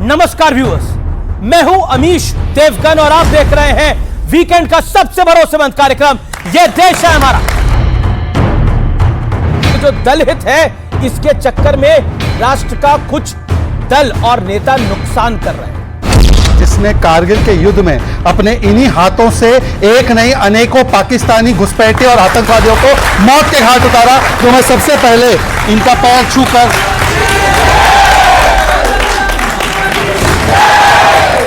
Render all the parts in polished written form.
नमस्कार व्यूअर्स, मैं हूं अमीश देवगन और आप देख रहे हैं वीकेंड का सबसे भरोसेमंद कार्यक्रम ये देश है हमारा। जो दलहित है इसके चक्कर में राष्ट्र का कुछ दल और नेता नुकसान कर रहे हैं। जिसने कारगिल के युद्ध में अपने इन्हीं हाथों से एक नहीं अनेकों पाकिस्तानी घुसपैठे और आतंकवादियों को मौत के घाट उतारा, तो मैं सबसे पहले इनका पैर छूकर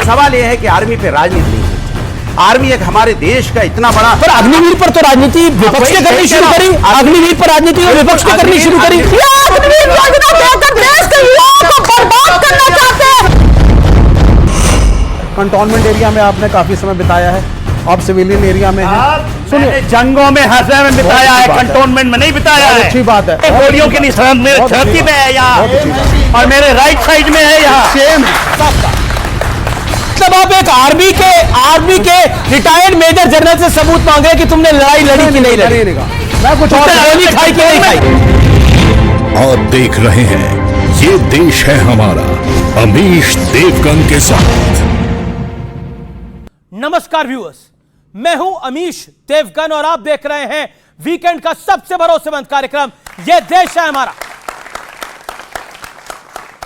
सवाल यह है कि आर्मी पे राजनीति नहीं। आर्मी एक हमारे देश का इतना बड़ा, पर अग्निवीर पर तो राजनीति विपक्ष ने करनी शुरू करी। अग्निवीर पर राजनीति विपक्ष ने करनी शुरू करी। अग्निवीर योजना देकर देश के युवाओं को बर्बाद करना चाहते हैं। कंटोनमेंट एरिया में आपने काफी समय बिताया है, आप सिविलियन एरिया में हैं। सुनिए, जंगों में हंसे में बिताया है, कंटोनमेंट में नहीं बिताया है। अच्छी बात है। गोलियों के निशान मेरे छाती में है यहाँ और मेरे राइट साइड में है यहाँ। सेम मतलब आप एक आर्मी के रिटायर्ड मेजर जनरल से सबूत मांग रहे हैं कि तुमने लड़ाई लड़ी कि नहीं लड़ी। मैं कुछ और गोली खाई कि नहीं खाई। और देख रहे हैं ये देश है हमारा, अमीश देवगन के साथ। नमस्कार व्यूअर्स, मैं हूं अमीश देवगन और आप देख रहे हैं वीकेंड का सबसे भरोसेमंद कार्यक्रम यह देश है हमारा।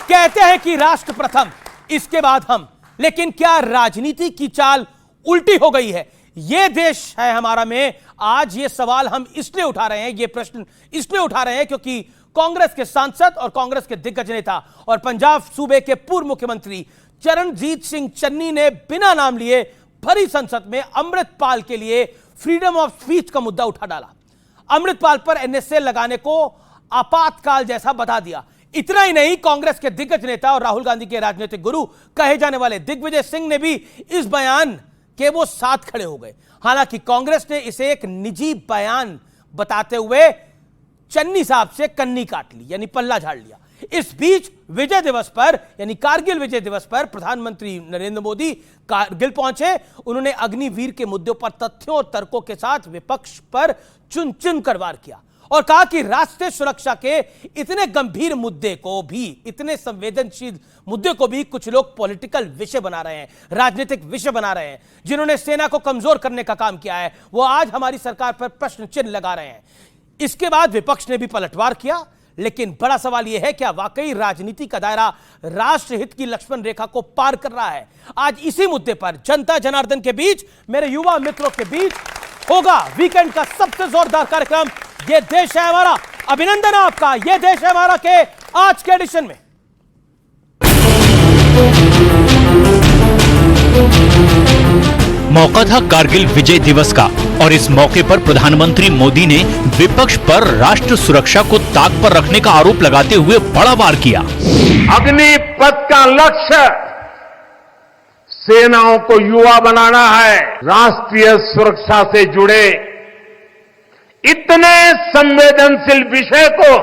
कहते हैं कि राष्ट्र प्रथम, इसके बाद हम, लेकिन क्या राजनीति की चाल उल्टी हो गई है? यह देश है हमारा में आज ये सवाल हम इसलिए उठा रहे हैं, ये प्रश्न इसलिए उठा रहे हैं क्योंकि कांग्रेस के सांसद और कांग्रेस के दिग्गज नेता और पंजाब सूबे के पूर्व मुख्यमंत्री चरणजीत सिंह चन्नी ने बिना नाम लिए भरी संसद में अमृतपाल के लिए फ्रीडम ऑफ स्पीच का मुद्दा उठा डाला। अमृतपाल पर एनएसए लगाने को आपातकाल जैसा बता दिया। इतना ही नहीं, कांग्रेस के दिग्गज नेता और राहुल गांधी के राजनीतिक गुरु कहे जाने वाले दिग्विजय सिंह ने भी इस बयान के वो साथ खड़े हो गए। हालांकि कांग्रेस ने इसे एक निजी बयान बताते हुए चन्नी साहब से कन्नी काट ली, यानी पल्ला झाड़ लिया। इस बीच विजय दिवस पर, यानी कारगिल विजय दिवस पर प्रधानमंत्री नरेंद्र मोदी कारगिल पहुंचे। उन्होंने अग्निवीर के मुद्दों पर तथ्यों और तर्कों के साथ विपक्ष पर चुन चुन कर वार किया और कहा कि राष्ट्रीय सुरक्षा के इतने गंभीर मुद्दे को भी, इतने संवेदनशील मुद्दे को भी कुछ लोग पॉलिटिकल विषय बना रहे हैं, राजनीतिक विषय बना रहे हैं। जिन्होंने सेना को कमजोर करने का काम किया है वो आज हमारी सरकार पर प्रश्न चिन्ह लगा रहे हैं। इसके बाद विपक्ष ने भी पलटवार किया, लेकिन बड़ा सवाल यह है क्या वाकई राजनीति का दायरा राष्ट्रहित की लक्ष्मण रेखा को पार कर रहा है? आज इसी मुद्दे पर जनता जनार्दन के बीच, मेरे युवा मित्रों के बीच होगा वीकेंड का सबसे जोरदार कार्यक्रम ये देश है हमारा। अभिनंदन आपका ये देश है हमारा के आज के एडिशन में। मौका था कारगिल विजय दिवस का और इस मौके पर प्रधानमंत्री मोदी ने विपक्ष पर राष्ट्र सुरक्षा को ताक पर रखने का आरोप लगाते हुए बड़ा वार किया। अग्निपथ का लक्ष्य सेनाओं को युवा बनाना है। राष्ट्रीय सुरक्षा से जुड़े इतने संवेदनशील विषय को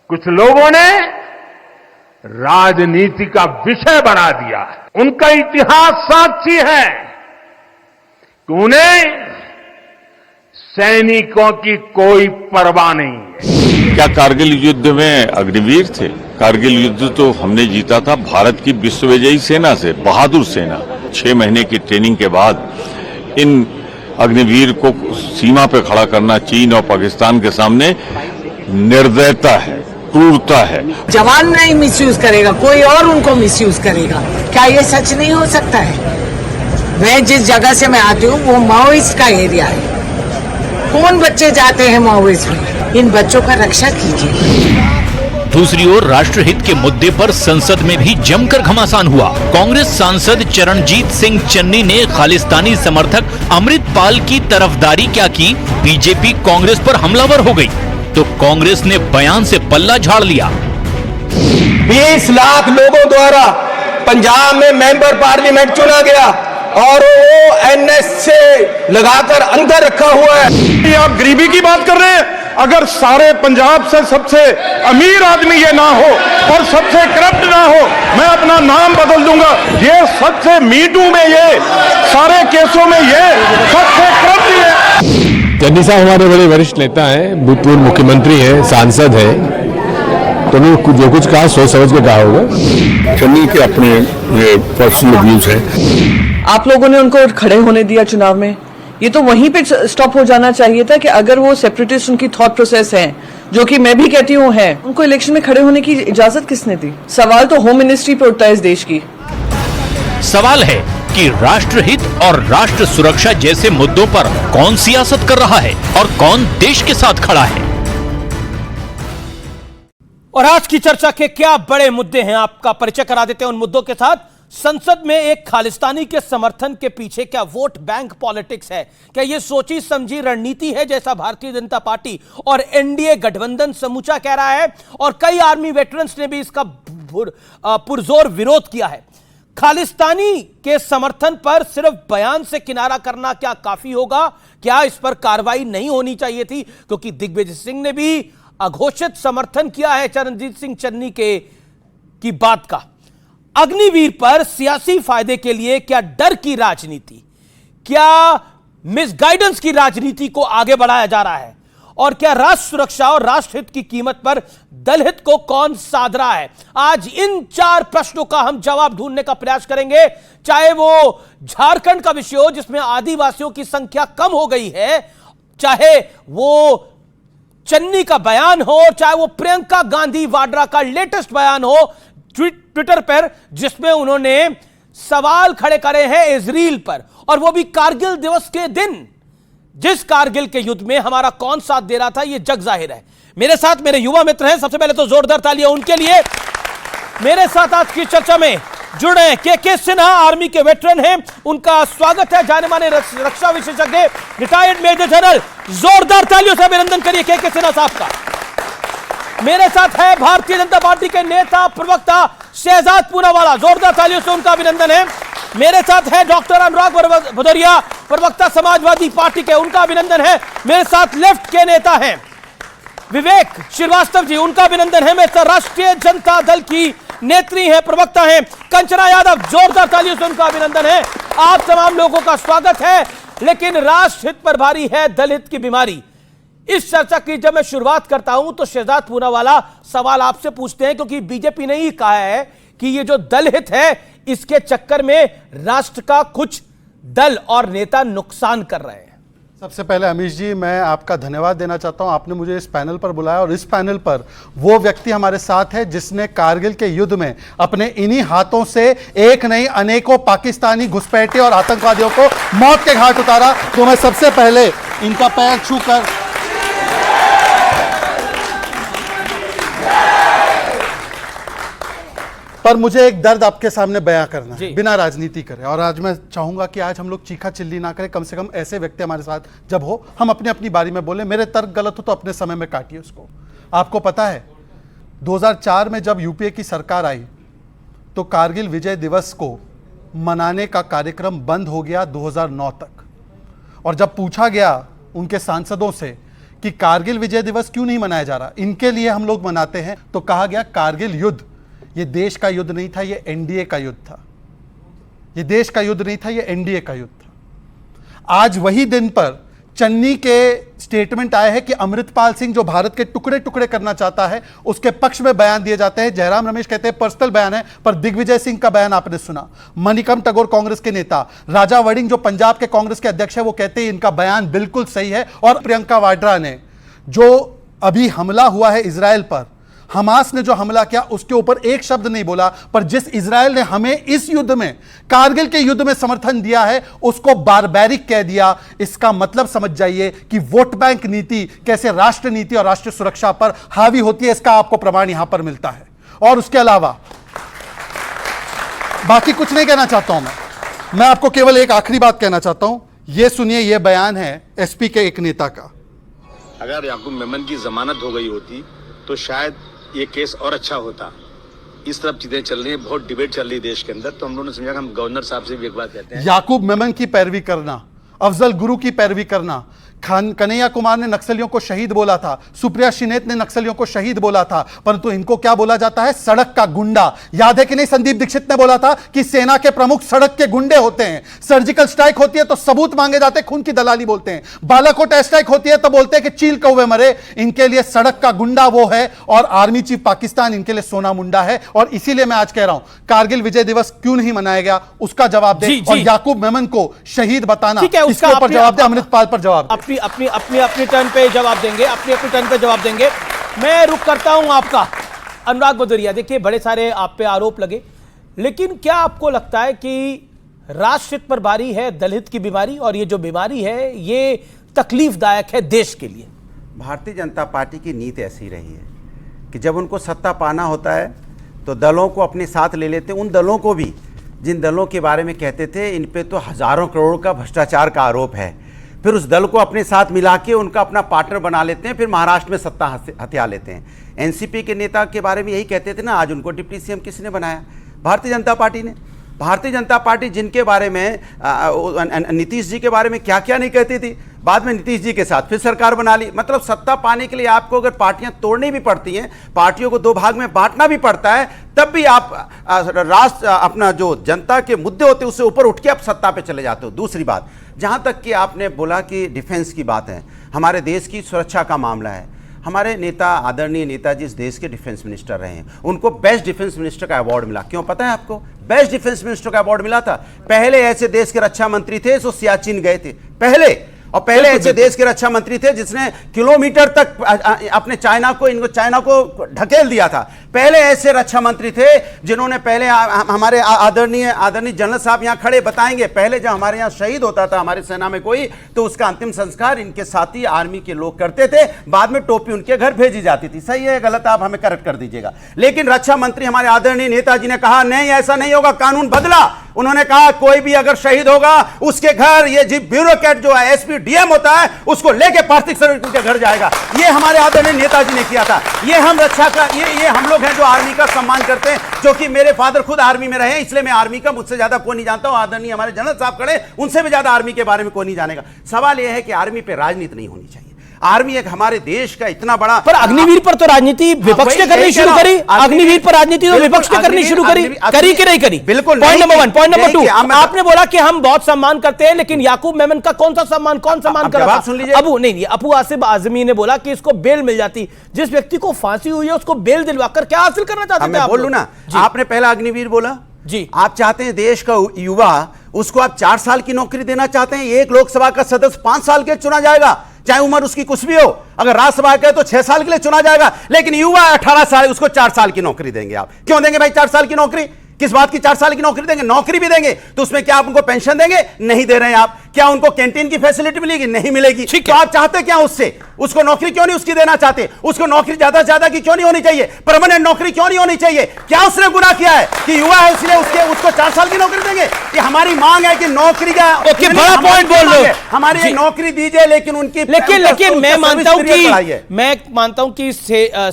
कुछ लोगों ने राजनीति का विषय बना दिया है। उनका इतिहास साक्षी है कि उन्हें सैनिकों की कोई परवाह नहीं है। क्या कारगिल युद्ध में अग्निवीर थे? कारगिल युद्ध तो हमने जीता था भारत की विश्वविजयी सेना से, बहादुर सेना। 6 महीने की ट्रेनिंग के बाद इन अग्निवीर को सीमा पर खड़ा करना चीन और पाकिस्तान के सामने निर्दयता है, क्रूरता है। जवान नहीं मिसयूज करेगा, कोई और उनको मिसयूज करेगा। क्या ये सच नहीं हो सकता है? मैं जिस जगह से मैं आती हूँ वो माओइस्ट का एरिया है। कौन बच्चे जाते हैं माओइस्ट में? इन बच्चों का रक्षा कीजिए। दूसरी ओर राष्ट्रहित के मुद्दे पर संसद में भी जमकर घमासान हुआ। कांग्रेस सांसद चरणजीत सिंह चन्नी ने खालिस्तानी समर्थक अमृतपाल की तरफदारी क्या की, बीजेपी कांग्रेस पर हमलावर हो गई तो कांग्रेस ने बयान से पल्ला झाड़ लिया। 20 लाख लोगों द्वारा पंजाब में मेंबर पार्लियामेंट चुना गया और वो एनएसए लगाकर अंदर रखा हुआ है। आप गरीबी की बात कर रहे हैं? अगर सारे पंजाब से सबसे अमीर आदमी ये ना हो और सबसे करप्ट ना हो, मैं अपना नाम बदल दूंगा। ये सबसे मीटू में, ये सारे केसों में ये सबसे करप्ट है। चन्नी साहब हमारे बड़े वरिष्ठ नेता हैं, भूतपूर्व मुख्यमंत्री हैं, सांसद हैं तो उन्होंने जो कुछ कहा सोच समझ के कहा होगा। चन्नी के अपने पर्सनल व्यूज हैं। आप लोगों ने उनको खड़े होने दिया चुनाव में, ये तो वहीं पे स्टॉप हो जाना चाहिए था कि अगर वो सेपरेटिस्ट उनकी थॉट प्रोसेस है, जो कि मैं भी कहती हूँ है, उनको इलेक्शन में खड़े होने की इजाजत किसने दी? सवाल तो होम मिनिस्ट्री पे उठता है इस देश की। सवाल है कि राष्ट्रहित और राष्ट्र सुरक्षा जैसे मुद्दों पर कौन सियासत कर रहा है और कौन देश के साथ खड़ा है। और आज की चर्चा के क्या बड़े मुद्दे हैं, आपका परिचय करा देते हैं उन मुद्दों के साथ। संसद में एक खालिस्तानी के समर्थन के पीछे क्या वोट बैंक पॉलिटिक्स है? क्या यह सोची समझी रणनीति है, जैसा भारतीय जनता पार्टी और एनडीए गठबंधन समूचा कह रहा है? और कई आर्मी वेटरन्स ने भी इसका पुरजोर विरोध किया है। खालिस्तानी के समर्थन पर सिर्फ बयान से किनारा करना क्या काफी होगा? क्या इस पर कार्रवाई नहीं होनी चाहिए थी? क्योंकि दिग्विजय सिंह ने भी अघोषित समर्थन किया है चरणजीत सिंह चन्नी की बात का। अग्निवीर पर सियासी फायदे के लिए क्या डर की राजनीति, क्या मिसगाइडेंस की राजनीति को आगे बढ़ाया जा रहा है? और क्या राष्ट्र सुरक्षा और राष्ट्रहित की कीमत पर दलहित को कौन साध रहा है? आज इन 4 प्रश्नों का हम जवाब ढूंढने का प्रयास करेंगे, चाहे वो झारखंड का विषय हो जिसमें आदिवासियों की संख्या कम हो गई है, चाहे वो चन्नी का बयान हो, चाहे वो प्रियंका गांधी वाड्रा का लेटेस्ट बयान हो ट्विटर पर, जिसमें उन्होंने सवाल खड़े करे हैं इजराइल पर, और वो भी कारगिल दिवस के दिन। जिस कारगिल के युद्ध में हमारा कौन साथ दे रहा था, यह जग जाहिर है। मेरे साथ मेरे युवा मित्र हैं, सबसे पहले तो जोरदार तालियां उनके लिए। मेरे साथ आज की चर्चा में जुड़ रहे हैं के सिन्हा, आर्मी के वेटरन हैं, उनका स्वागत है। जाने माने रक्षा विशेषज्ञ, रिटायर्ड मेजर जनरल, जोरदार तालियों से अभिनंदन करिए के सिन्हा साहब का। मेरे साथ है भारतीय जनता पार्टी के नेता प्रवक्ता शहजाद पूनावाला, जोरदार तालियों से उनका अभिनंदन है। मेरे साथ है डॉक्टर अनुराग भदौरिया, प्रवक्ता समाजवादी पार्टी के, उनका अभिनंदन है। मेरे साथ लेफ्ट के नेता हैं विवेक श्रीवास्तव जी, उनका अभिनंदन है। मेरे साथ राष्ट्रीय जनता दल की नेत्री हैं, प्रवक्ता हैं कंचना यादव, जोरदार तालियों से उनका अभिनंदन है। आप तमाम लोगों का स्वागत है। लेकिन राष्ट्रहित पर भारी है दलहित की बीमारी। इस चर्चा की जब मैं शुरुआत करता हूं तो शहजाद पूनावाला सवाल आपसे पूछते हैं, क्योंकि बीजेपी ने ही कहा है कि ये जो दलहित है इसके चक्कर में राष्ट्र का कुछ दल और नेता नुकसान कर रहे हैं। सबसे पहले अमीश जी, मैं आपका धन्यवाद देना चाहता हूं, आपने मुझे इस पैनल पर बुलाया और इस पैनल पर वो व्यक्ति हमारे साथ है जिसने कारगिल के युद्ध में अपने इन्हीं हाथों से एक नहीं अनेकों पाकिस्तानी घुसपैठे और आतंकवादियों को मौत के घाट उतारा। तो मैं सबसे पहले इनका पैर छूकर पर मुझे एक दर्द आपके सामने बयां करना है, बिना राजनीति करे। और आज मैं चाहूंगा कि आज हम लोग चीखा चिल्ली ना करें, कम से कम ऐसे व्यक्ति हमारे साथ जब हो हम अपनी अपनी बारी में बोले। मेरे तर्क गलत हो तो अपने समय में काटिए उसको। आपको पता है 2004 में जब यूपीए की सरकार आई तो कारगिल विजय दिवस को मनाने का कार्यक्रम बंद हो गया 2009 तक। और जब पूछा गया उनके सांसदों से कि कारगिल विजय दिवस क्यों नहीं मनाया जा रहा, इनके लिए हम लोग मनाते हैं, तो कहा गया कारगिल युद्ध ये देश का युद्ध नहीं था, ये एनडीए का युद्ध था। ये देश का युद्ध नहीं था, ये एनडीए का युद्ध था। आज वही दिन पर चन्नी के स्टेटमेंट आए हैं कि अमृतपाल सिंह जो भारत के टुकड़े टुकड़े करना चाहता है उसके पक्ष में बयान दिए जाते हैं। जयराम रमेश कहते हैं पर्सनल बयान है, पर दिग्विजय सिंह का बयान आपने सुना। मणिकम टगोर कांग्रेस के नेता, राजा वड़िंग जो पंजाब के कांग्रेस के अध्यक्ष है, वो कहते हैं इनका बयान बिल्कुल सही है। और प्रियंका वाड्रा ने जो अभी हमला हुआ है इजराइल पर, हमास ने जो हमला किया उसके ऊपर एक शब्द नहीं बोला, पर जिस इजराइल ने हमें इस युद्ध में, कारगिल के युद्ध में समर्थन दिया है उसको बारबैरिक कह दिया। इसका मतलब समझ जाइए कि वोट बैंक नीति कैसे राष्ट्र नीति और राष्ट्रीय सुरक्षा पर हावी होती है, इसका आपको प्रमाण यहां पर मिलता है। और उसके अलावा बाकी कुछ नहीं कहना चाहता हूं मैं आपको केवल एक आखिरी बात कहना चाहता हूं। यह सुनिए, यह बयान है एसपी के एक नेता का। अगर याकूब मेमन की जमानत हो गई होती तो शायद ये केस और अच्छा होता। इस तरफ चीजें चल रही है, बहुत डिबेट चल रही है देश के अंदर, तो हम लोगों ने समझा कि हम गवर्नर साहब से भी एक बात कहते हैं। याकूब मेमन की पैरवी करना, अफजल गुरु की पैरवी करना, कन्हैया कुमार ने नक्सलियों को शहीद बोला था, सुप्रिया शिनेत ने नक्सलियों को शहीद बोला था, परंतु इनको क्या बोला जाता है? सड़क का गुंडा। याद है कि नहीं, संदीप दीक्षित ने बोला था कि सेना के प्रमुख सड़क के गुंडे होते हैं। सर्जिकल स्ट्राइक होती है तो सबूत मांगे जाते हैं, खून की दलाली बोलते हैं। बालाकोट एयर स्ट्राइक होती है तो बोलते हैं कि चील कौवे मरे। इनके लिए सड़क का गुंडा वो है और आर्मी चीफ पाकिस्तान इनके लिए सोना मुंडा है। और इसीलिए मैं आज कह रहा हूं, कारगिल विजय दिवस क्यों नहीं मनाया गया उसका जवाब दे, और याकूब मेमन को शहीद बताना, इसके ऊपर जवाब दे, अमृतपाल पर जवाब दे। अपनी टर्न पे जवाब देंगे, अपनी टर्न पे जवाब देंगे। मैं रुक करता हूं आपका अनुराग भदौरिया। देखिए, बड़े सारे आप पे आरोप लगे, लेकिन क्या आपको लगता है कि राष्ट्रहित पर भारी है दलहित की बीमारी, और ये जो बीमारी है ये तकलीफदायक है देश के लिए? भारतीय जनता पार्टी की नीति ऐसी रही है कि जब उनको सत्ता पाना होता है तो दलों को अपने साथ ले लेते हैं, उन दलों को भी जिन दलों के बारे में कहते थे इन पे तो हजारों करोड़ का भ्रष्टाचार का आरोप है, फिर उस दल को अपने साथ मिला के उनका अपना पार्टनर बना लेते हैं, फिर महाराष्ट्र में सत्ता हथिया लेते हैं। एनसीपी के नेता के बारे में यही कहते थे ना, आज उनको डिप्टी सीएम किसने बनाया? भारतीय जनता पार्टी ने। भारतीय जनता पार्टी जिनके बारे में नीतीश जी के बारे में क्या क्या नहीं कहती थी, बाद में नीतीश जी के साथ फिर सरकार बना ली। मतलब सत्ता पाने के लिए आपको अगर पार्टियां तोड़नी भी पड़ती हैं, पार्टियों को दो भाग में बांटना भी पड़ता है, तब भी आप राष्ट्र अपना जो जनता के मुद्दे होते हैं उससे ऊपर उठ के आप सत्ता पे चले जाते हो। दूसरी बात, जहां तक कि आपने बोला कि डिफेंस की बात है, हमारे देश की सुरक्षा का मामला है, हमारे नेता आदरणीय नेताजी इस देश के डिफेंस मिनिस्टर रहे हैं, उनको बेस्ट डिफेंस मिनिस्टर का अवार्ड मिला। क्यों पता है आपको? बेस्ट डिफेंस मिनिस्टर का अवार्ड मिला था। पहले ऐसे देश के रक्षा मंत्री थे जो सियाचिन गए थे, पहले ऐसे देश के रक्षा मंत्री थे जिसने किलोमीटर तक अपने चाइना को ढकेल दिया था। पहले ऐसे रक्षा मंत्री थे जिन्होंने पहले हमारे आदरणीय जनरल साहब यहां खड़े बताएंगे, पहले जब हमारे यहां शहीद होता था हमारी सेना में कोई, तो उसका अंतिम संस्कार इनके साथी आर्मी के लोग करते थे, बाद में टोपी उनके घर भेजी जाती थी। सही है गलत आप हमें करेक्ट कर दीजिएगा। लेकिन रक्षा मंत्री हमारे आदरणीय नेताजी ने कहा नहीं, ऐसा नहीं होगा, कानून बदला। उन्होंने कहा कोई भी अगर शहीद होगा उसके घर ये जी ब्यूरोक्रेट जो है एसपी डीएम होता है उसको लेके पार्थिव शरीर उनके घर जाएगा। ये हमारे आदरणीय नेताजी ने किया था। ये हम रक्षा का ये हम लोग हैं जो आर्मी का सम्मान करते हैं, जो कि मेरे फादर खुद आर्मी में रहे, इसलिए मैं आर्मी का मुझसे ज्यादा कोई नहीं जानता हूं। आदरणीय हमारे जनरल साहब खड़े, उनसे भी ज्यादा आर्मी के बारे में कोई नहीं जानेगा। सवाल यह है कि आर्मी पे राजनीति नहीं होनी चाहिए। आर्मी एक हमारे देश का इतना बड़ा, पर अग्निवीर पर तो राजनीति विपक्ष ने करनी शुरू करी। अग्निवीर पर राजनीति तो विपक्ष ने करनी शुरू करी कि नहीं करी? बिल्कुल। Point number 1। पॉइंट नंबर 2, आपने बोला कि हम बहुत सम्मान करते हैं, लेकिन याकूब मेमन का कौन सा सम्मान, कौन सम्मान कर रहा था? अबू आसिफ आजमी ने बोला कि इसको बेल मिल जाती। जिस व्यक्ति को फांसी हुई है उसको बेल दिलवाकर क्या हासिल करना चाहते थे? मैं बोलूं ना, आपने पहला अग्निवीर बोला जी। आप चाहते हैं देश का युवा, उसको आप 4 साल की नौकरी देना चाहते हैं। एक लोकसभा का सदस्य 5 साल के चुना जाएगा, चाहे उम्र उसकी कुछ भी हो। अगर राज्यसभा का है तो 6 साल के लिए चुना जाएगा, लेकिन युवा 18 साल, उसको 4 साल की नौकरी देंगे आप। क्यों देंगे भाई 4 साल की नौकरी? किस बात की 4 साल की नौकरी देंगे? नौकरी भी देंगे तो उसमें क्या आप उनको पेंशन देंगे? नहीं दे रहे हैं आप। क्या उनको कैंटीन की फैसिलिटी मिलेगी? नहीं मिलेगी। तो आप चाहते क्या उससे? उसको नौकरी क्यों नहीं उसकी देना चाहते? उसको नौकरी ज्यादा से ज्यादा की क्यों नहीं होनी चाहिए? परमानेंट नौकरी क्यों नहीं होनी चाहिए? क्या उसने गुनाह किया है कि युवा है इसलिए उसको 4 साल की नौकरी देंगे? ये हमारी मांग है कि नौकरी का बड़ा पॉइंट बोल रहे हो, हमारी नौकरी दीजिए, लेकिन उनकी लेकिन मैं मानता हूं कि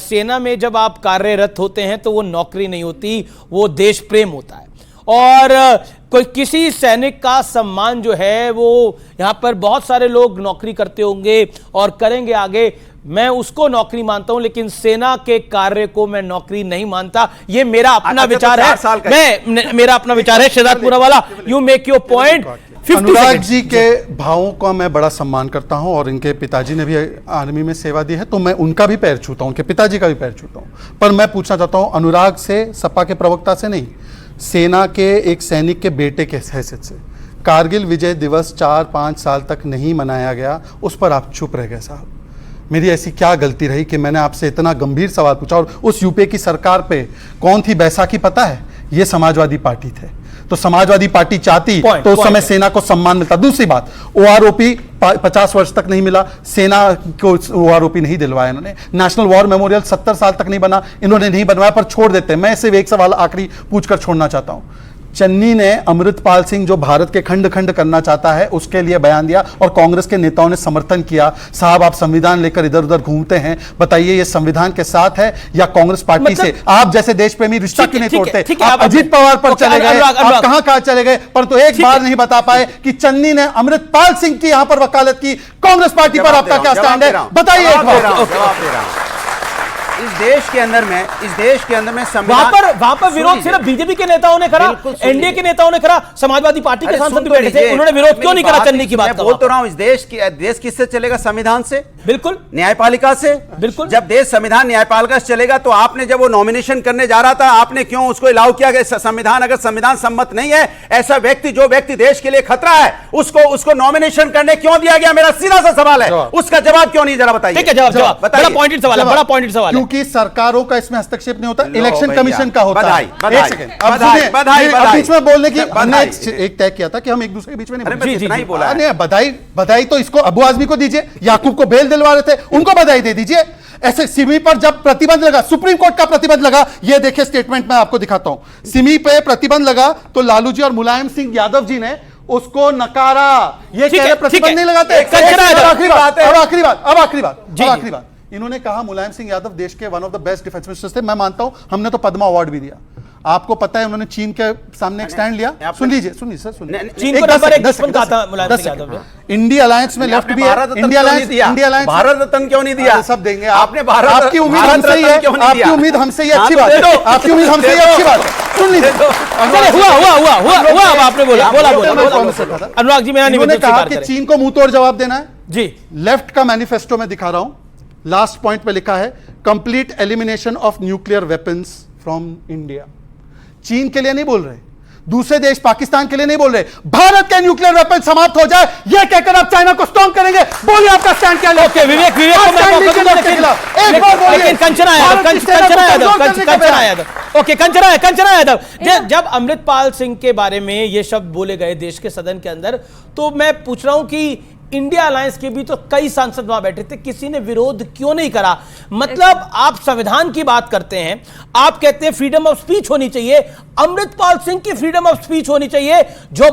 सेना में जब आप कार्यरत होते हैं तो वो नौकरी नहीं होती, वो देश प्रेम होता है। और कोई किसी सैनिक का सम्मान जो है वो यहां पर बहुत सारे लोग नौकरी करते होंगे और करेंगे आगे, मैं उसको नौकरी मानता हूं, लेकिन सेना के कार्य को मैं नौकरी नहीं मानता। ये मेरा अपना विचार है। मेरा अपना विचार है। शहजादपुरा वाला, you make your point. Anurag ji के भावों का मैं बड़ा सम्मान करता हूं और इनके पिताजी ने भी आर्मी में सेवा दी है, तो मैं उनका भी पैर छूता हूं, उनके पिताजी का भी पैर छूता हूं। पर मैं पूछना चाहता हूं अनुराग से, सपा के प्रवक्ता से नहीं, सेना के एक सैनिक के बेटे के हैसियत से, कारगिल विजय दिवस 4-5 साल तक नहीं मनाया गया, उस पर आप चुप रह गए साहब। मेरी ऐसी क्या गलती रही कि मैंने आपसे इतना गंभीर सवाल पूछा? और उस यूपीए की सरकार पे कौन थी बैसाखी पता है? ये समाजवादी पार्टी थे। तो समाजवादी पार्टी चाहती तो उस समय सेना को सम्मान मिलता। दूसरी बात, ओआरओपी 50 वर्ष तक नहीं मिला, सेना को ओआरओपी नहीं दिलवाया इन्होंने। नेशनल वॉर मेमोरियल 70 साल तक नहीं बना, इन्होंने नहीं बनवाया, पर छोड़ देते हैं। मैं सिर्फ एक सवाल आखिरी पूछकर छोड़ना चाहता हूं। चन्नी ने अमृतपाल सिंह जो भारत के खंड खंड करना चाहता है उसके लिए बयान दिया और कांग्रेस के नेताओं ने समर्थन किया। साहब, आप संविधान लेकर इधर उधर घूमते हैं, बताइए ये संविधान के साथ है या कांग्रेस पार्टी से? आप जैसे देश प्रेमी रिश्ता क्यों नहीं तोड़ते? आप अजीत पवार पर चले गए, आप कहां चले गए, परंतु एक बार नहीं बता पाए कि चन्नी ने अमृतपाल सिंह की यहां पर वकालत की। कांग्रेस पार्टी पर आपका क्या स्टैंड है, बताइए एक बार। इस देश के अंदर में वहां पर विरोध सिर्फ बीजेपी के नेताओं ने करा, एनडीए के नेताओं ने करा, समाजवादी पार्टी के सांसद भी बैठे थे, उन्होंने विरोध क्यों नहीं करा? चन्नी की बात बोल तो रहा हूं, इस देश किससे चलेगा? संविधान से, बिल्कुल, न्यायपालिका से, बिल्कुल। जब देश संविधान न्यायपालिका से चलेगा तो आपने जब वो नॉमिनेशन करने जा रहा था, आपने क्यों उसको अलाउ किया? संविधान अगर संविधान सम्मत नहीं है, ऐसा व्यक्ति जो व्यक्ति देश के लिए खतरा है, उसको नॉमिनेशन करने क्यों दिया गया? मेरा सीधा सा सवाल है, उसका जवाब क्यों नहीं? जरा बताइए। ठीक है, जवाब बड़ा पॉइंटेड सवाल है, बड़ा पॉइंटेड सवाल है। कि सरकारों का इसमें हस्तक्षेप नहीं होता, इलेक्शन कमीशन का होता है। बधाई बोलने की हमने एक तय किया था कि हम एक दूसरे के बीच में नहीं बोला। बधाई तो इसको अबू आजमी को दीजिए, याकूब को बेल दिलवा रहे थे, उनको बधाई दे दीजिए। ऐसे सिमी पर जब प्रतिबंध लगा, सुप्रीम कोर्ट का प्रतिबंध लगा, ये देखिए स्टेटमेंट मैं आपको दिखाता हूं। सिमी पे प्रतिबंध लगा तो लालू जी और मुलायम सिंह यादव जी ने उसको नकारा। ये कह रहे प्रतिबंध नहीं लगाते। आखिरी बात इन्होंने कहा मुलायम सिंह यादव देश के one of the best defence ministers थे। मैं मानता हूं, हमने तो पद्मा अवार्ड भी दिया। आपको पता है उन्होंने चीन के सामने एक स्टैंड लिया। सुन लीजिए सर, चीन को नंबर 1 दुश्मन कहा था मुलायम सिंह यादव ने। इंडिया अलायंस में लेफ्ट भी है। इंडिया अलायंस भारत रत्न क्यों नहीं दिया? सब देंगे आपने। आपकी उम्मीद हमसे ही है, आपकी उम्मीद हमसे ही अच्छी बात है, आपकी उम्मीद हमसे ही अच्छी बात है। सुन लीजिए, हुआ अब आपने बोला अनुराग जी, मैंने कहा कि चीन को मुंह तोड़ जवाब देना है जी। लेफ्ट का मैनिफेस्टो में दिखा रहा हूं, लास्ट पॉइंट पे लिखा है complete elimination of nuclear weapons from India. चीन के लिए नहीं बोल रहे, दूसरे देश पाकिस्तान के लिए नहीं बोल रहे, भारत के न्यूक्लियर वेपन समाप्त हो जाए, यह कहकर आप चाइना को स्टॉन्ग करेंगे। बोलिए आपका स्टैंड क्या है? ओके, विवेक को मैं मौका दूंगा, एक बार बोलिए। लेकिन कंचना यादव, जब अमृतपाल सिंह के बारे में ये शब्द बोले गए देश के सदन के अंदर, तो मैं पूछ रहा हूं कि इंडिया अलायंस के भी तो कई सांसद वहां बैठे थे, किसी ने विरोध क्यों नहीं करा? मतलब आप संविधान की बात करते हैं, आप कहते हैं फ्रीडम ऑफ स्पीच होनी चाहिए, अमृतपाल सिंह की फ्रीडम ऑफ स्पीच होनी चाहिए, जो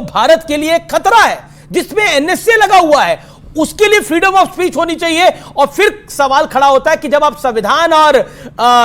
भारत के लिए खतरा है, जिसमें एनएसए लगा हुआ है, उसके लिए फ्रीडम ऑफ स्पीच होनी चाहिए। और फिर सवाल खड़ा होता है कि जब आप संविधान और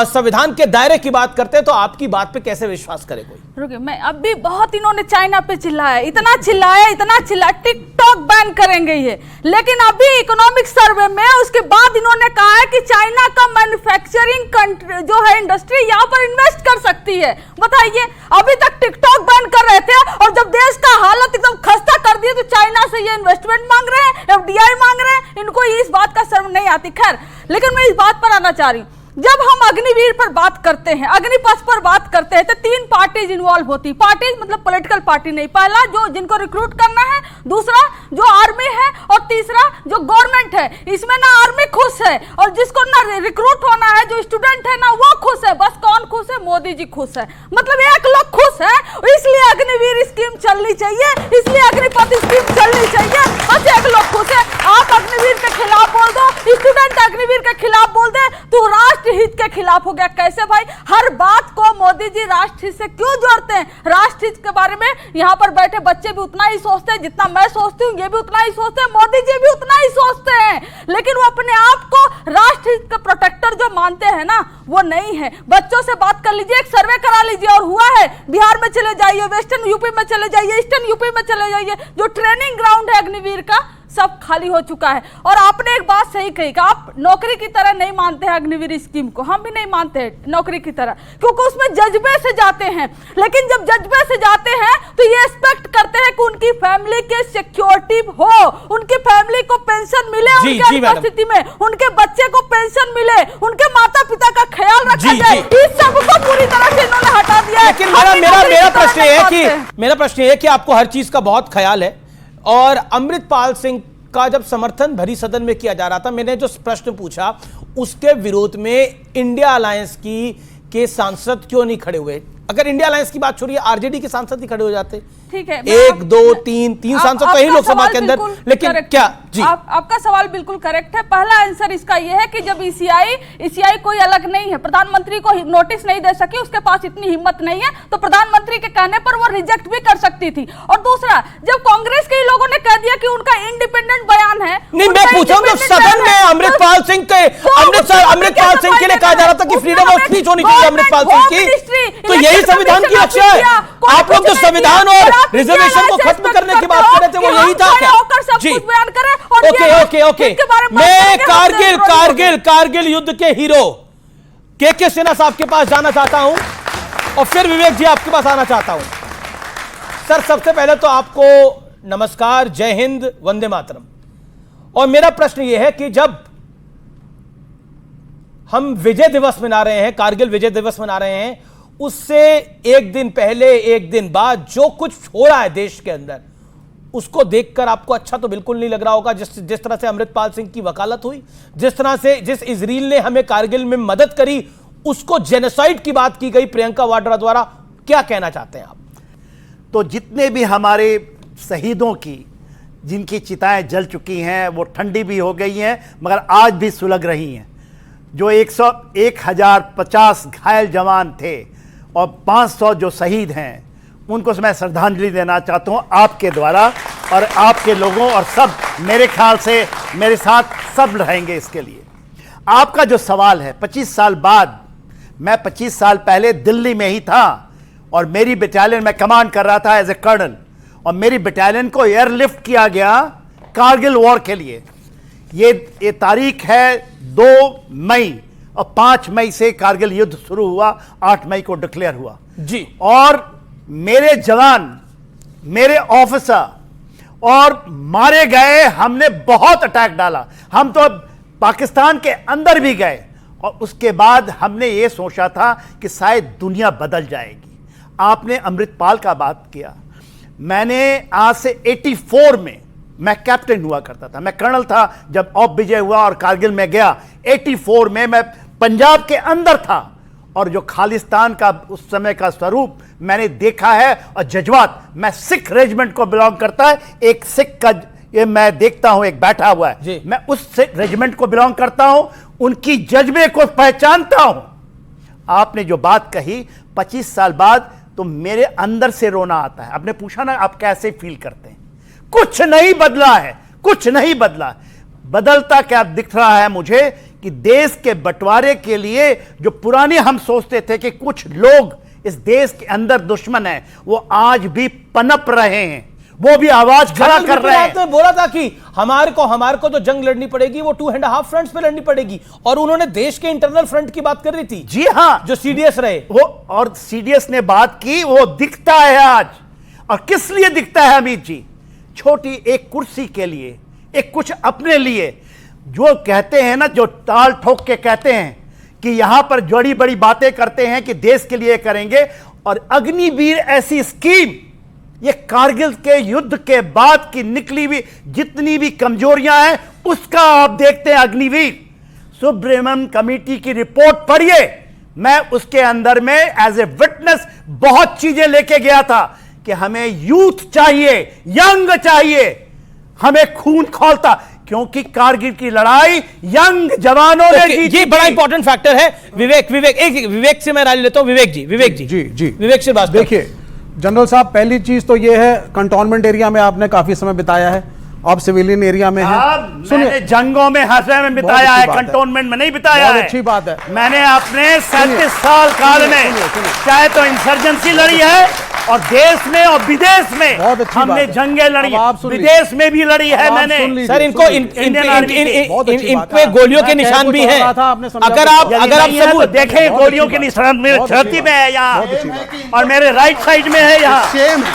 संविधान के दायरे की बात करते हैं तो आपकी बात पे कैसे विश्वास करे कोई? रुकिए, मैं अभी बहुत इन्होंने चाइना पे चिल्लाया, इतना चिल्लाया, टिकटॉक बैन करेंगे ये, लेकिन अभी इकोनॉमिक सर्वे में उसके बाद इन्होंने कहा है कि चाइना का मैन्युफैक्चरिंग जो है इंडस्ट्री यहाँ पर इन्वेस्ट कर सकती है। बताइए, अभी तक टिकटॉक बैन कर रहे थे और जब देश का हालत एकदम खस्ता कर दिया तो चाइना से ये इन्वेस्टमेंट मांग रहे हैं, एफडीआई मांग रहे हैं। इनको इस बात का शर्म नहीं आती। खैर, लेकिन मैं इस बात पर आना चाह रही हूँ, जब हम अग्निवीर पर बात करते हैं, अग्निपथ पर बात करते हैं, तो 3 पार्टीज इन्वॉल्व होती। पार्टीज मतलब पॉलिटिकल पार्टी नहीं, पहला जो जिनको रिक्रूट करना है, दूसरा जो आर्मी है और तीसरा जो गवर्नमेंट है। इसमें ना आर्मी खुश है और जिसको ना रिक्रूट होना है, जो स्टूडेंट है ना वो खुश है। बस कौन खुश है? मोदी जी खुश है। मतलब एक लोग खुश है, इसलिए अग्निवीर स्कीम चलनी चाहिए, इसलिए अग्निपथ स्कीम चलनी चाहिए। बस एक लोग खुश है। आप अग्निवीर के खिलाफ बोल दो, स्टूडेंट अग्निवीर के खिलाफ बोल दे तो राष्ट्र हित के खिलाफ हो गया। कैसे भाई? हर बात को मोदी जी राष्ट्र हित से क्यों जोड़ते हैं? राष्ट्र हित के बारे में यहाँ पर बैठे बच्चे भी उतना ही सोचते हैं जितना मैं सोचती हूँ, ये भी उतना ही सोचते हैं, मोदी जी भी उतना ही सोचते हैं, लेकिन वो अपने आप को राष्ट्र हित के प्रोटेक्टर जो मानते हैं ना, वो नहीं है। बच्चों से बात कर लीजिए, एक सर्वे करा लीजिए, और हुआ है बिहार में चले जाइए, वेस्टर्न यूपी में चले जाइए, ईस्टर्न यूपी में चले जाइए, जो ट्रेनिंग ग्राउंड है अग्निवीर का सब खाली हो चुका है। और आपने एक बात सही कही कि आप नौकरी की तरह नहीं मानते हैं अग्निवीर स्कीम को, हम भी नहीं मानते हैं नौकरी की तरह, क्योंकि उसमें जज्बे से जाते हैं। लेकिन जब जज्बे से जाते हैं तो ये एक्सपेक्ट करते हैं कि उनकी फैमिली के सिक्योरिटी हो, उनकी फैमिली को पेंशन मिले, उनकी परिस्थिति में उनके बच्चे को पेंशन मिले, उनके माता पिता का ख्याल रखा जाए। इस सब को पूरी तरह से इन्होंने हटा दिया। लेकिन मेरा प्रश्न ये है कि आपको हर चीज का बहुत ख्याल है, और अमृतपाल सिंह का जब समर्थन भरी सदन में किया जा रहा था, मैंने जो प्रश्न पूछा उसके विरोध में इंडिया अलायंस के सांसद क्यों नहीं खड़े हुए? अगर इंडिया अलायंस की बात छोड़िए, आरजेडी के सांसद ही खड़े हो जाते। ठीक है, 1 2 3 सांसद तो यही लोकसभा के अंदर, लेकिन क्या जी आपका सवाल बिल्कुल करेक्ट है। पहला आंसर इसका यह है कि जब ईसीआई कोई अलग नहीं है, प्रधानमंत्री को नोटिस नहीं दे सकी, उसके पास इतनी हिम्मत नहीं है, तो प्रधानमंत्री के कहने पर वो रिजेक्ट भी कर सकती थी। और दूसरा, जब कांग्रेस के लोगों ने कह दिया कि उनका इंडिपेंडेंट बयान है, नहीं, मैं पूछा हूं सदन में अमृतपाल सिंह के लिए कहा जा रहा था कि फ्रीडम ऑफ स्पीच होनी चाहिए अमृतपाल सिंह की, तो यही संविधान की रक्षा है। आप लोग जो संविधान और रिजर्वेशन को खत्म करने की बात कर रहे थे वो यही था क्या? जी ओके मैं कारगिल युद्ध के हीरो के सिन्हा साहब के पास जाना चाहता हूं और फिर विवेक जी आपके पास आना चाहता हूं। सर, सबसे पहले तो आपको नमस्कार, जय हिंद, वंदे मातरम। और मेरा प्रश्न यह है कि जब हम विजय दिवस मना रहे हैं, कारगिल विजय दिवस मना रहे हैं, उससे एक दिन पहले, एक दिन बाद जो कुछ हो रहा है देश के अंदर, उसको देखकर आपको अच्छा तो बिल्कुल नहीं लग रहा होगा। जिस तरह से अमृतपाल सिंह की वकालत हुई, जिस इजराइल ने हमें कारगिल में मदद करी, उसको जेनोसाइड की बात की गई प्रियंका वाड्रा द्वारा, क्या कहना चाहते हैं आप? तो जितने भी हमारे शहीदों की, जिनकी चिताएं जल चुकी हैं, वो ठंडी भी हो गई हैं मगर आज भी सुलग रही हैं। जो 1050 घायल जवान थे और 500 जो शहीद हैं, उनको मैं श्रद्धांजलि देना चाहता हूं आपके द्वारा, और आपके लोगों और सब मेरे ख्याल से मेरे साथ सब रहेंगे इसके लिए। आपका जो सवाल है, 25 साल बाद, मैं 25 साल पहले दिल्ली में ही था और मेरी बटालियन में कमांड कर रहा था एज ए कर्नल, और मेरी बटालियन को एयरलिफ्ट किया गया कारगिल वॉर के लिए। ये तारीख है 2 मई और 5 मई से कारगिल युद्ध शुरू हुआ, 8 मई को डिक्लेयर हुआ जी। और मेरे जवान, मेरे ऑफिसर और मारे गए, हमने बहुत अटैक डाला। हम तो पाकिस्तान के अंदर भी गए और उसके बाद हमने ये सोचा था कि शायद दुनिया बदल जाएगी। आपने अमृतपाल का बात किया, मैंने आज से 84 में मैं कैप्टन हुआ करता था, मैं कर्नल था जब ऑफ विजय हुआ और कारगिल में गया। 84 में मैं पंजाब के अंदर था और जो खालिस्तान का उस समय का स्वरूप मैंने देखा है और जज्बात, मैं सिख रेजिमेंट को बिलोंग करता है, एक सिख का ये मैं देखता हूं, एक बैठा हुआ है, मैं उस रेजिमेंट को बिलोंग करता हूं, उनकी जज्बे को पहचानता हूं। आपने जो बात कही 25 साल बाद, तो मेरे अंदर से रोना आता है। आपने पूछा ना आप कैसे फील करते हैं, कुछ नहीं बदला है, कुछ नहीं बदला। बदलता क्या दिख रहा है मुझे कि देश के बंटवारे के लिए जो पुराने हम सोचते थे कि कुछ लोग इस देश के अंदर दुश्मन हैं, वो आज भी पनप रहे हैं, वो भी आवाज खड़ा कर रहे हैं। आपने बोला था कि हमारे को जो जंग लड़नी पड़ेगी वो 2.5 फ्रंट्स पे लड़नी पड़ेगी, और उन्होंने देश के इंटरनल फ्रंट की बात कर रही थी। जी हाँ, जो सीडीएस रहे वो, और सीडीएस ने बात की, वो दिखता है आज। और किस लिए दिखता है अमित जी? छोटी एक कुर्सी के लिए, एक कुछ अपने लिए, जो कहते हैं ना, जो ताल ठोक के कहते हैं कि यहां पर बड़ी बड़ी बातें करते हैं कि देश के लिए करेंगे, और अग्निवीर ऐसी स्कीम, ये कारगिल के युद्ध के बाद की निकली हुई जितनी भी कमजोरियां हैं, उसका आप देखते हैं। अग्निवीर सुब्रमण्यम कमेटी की रिपोर्ट पढ़िए, मैं उसके अंदर में एज ए विटनेस बहुत चीजें लेके गया था कि हमें यूथ चाहिए, यंग चाहिए, हमें खून खौलता, क्योंकि कारगिल की लड़ाई यंग जवानों ने जीती। ये बड़ा इंपॉर्टेंट फैक्टर है। विवेक से मैं राय लेता हूं। विवेक जी विवेक से बात। देखिए जनरल साहब, पहली चीज तो ये है, कंटोनमेंट एरिया में आपने काफी समय बिताया है, आप सिविलियन एरिया में हैं। मैंने जंगों में हर समय में बिताया है, कंटोनमेंट में नहीं बिताया है। अच्छी बात है। मैंने अपने 37 साल काल में चाहे तो इंसर्जेंसी लड़ी है, और देश में और विदेश में हमने जंगें लड़ी, विदेश में भी लड़ी है मैंने। सर, इनको इन पे गोलियों के निशान भी हैं। अगर आप देखें, गोलियों के निशान मेरे छाती में है यहाँ, और मेरे राइट साइड में है यहाँ। सेम है,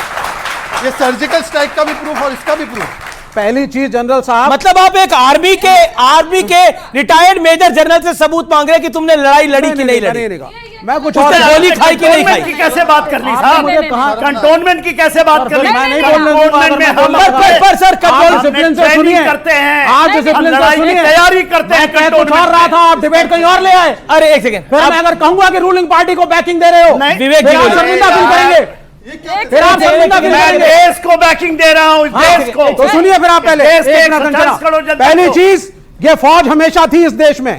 ये सर्जिकल स्ट्राइक का भी प्रूफ और इसका भी प्रूफ। पहली चीज जनरल साहब, मतलब आप एक आर्मी के रिटायर्ड मेजर जनरल से सबूत मांग रहे हैं कि तुमने लड़ाई लड़ी कि नहीं लड़ी? मैं कुछ उसने गोली खाई कि नहीं खाई? की कैसे बात कर ली साहब? मुझे कहा कंटोनमेंट की कैसे बात कर ली? मैं नहीं कंटोनमेंट में हम पर सर डिसिप्लिन से सुनिए करते हैं, आज डिसिप्लिन से सुनिए, तैयारी करते हैं। मैं कुछ और रहा था, आप डिबेट कहीं और ले आए। अरे एक सेकंड, फिर मैं अगर कहूंगा कि रूलिंग पार्टी को बैकिंग दे रहे हो, विवेक जी फिर आप शर्मिंदा क्यों करेंगे? फिर आप शर्मिंदा क्यों मैं करेंगे? देश को बैकिंग दे रहा हूं, देश को। तो सुनिए फिर आप पहले देश के एक मिनट 140 करोड़ जनता पहली को। चीज, ये फौज हमेशा थी इस देश में,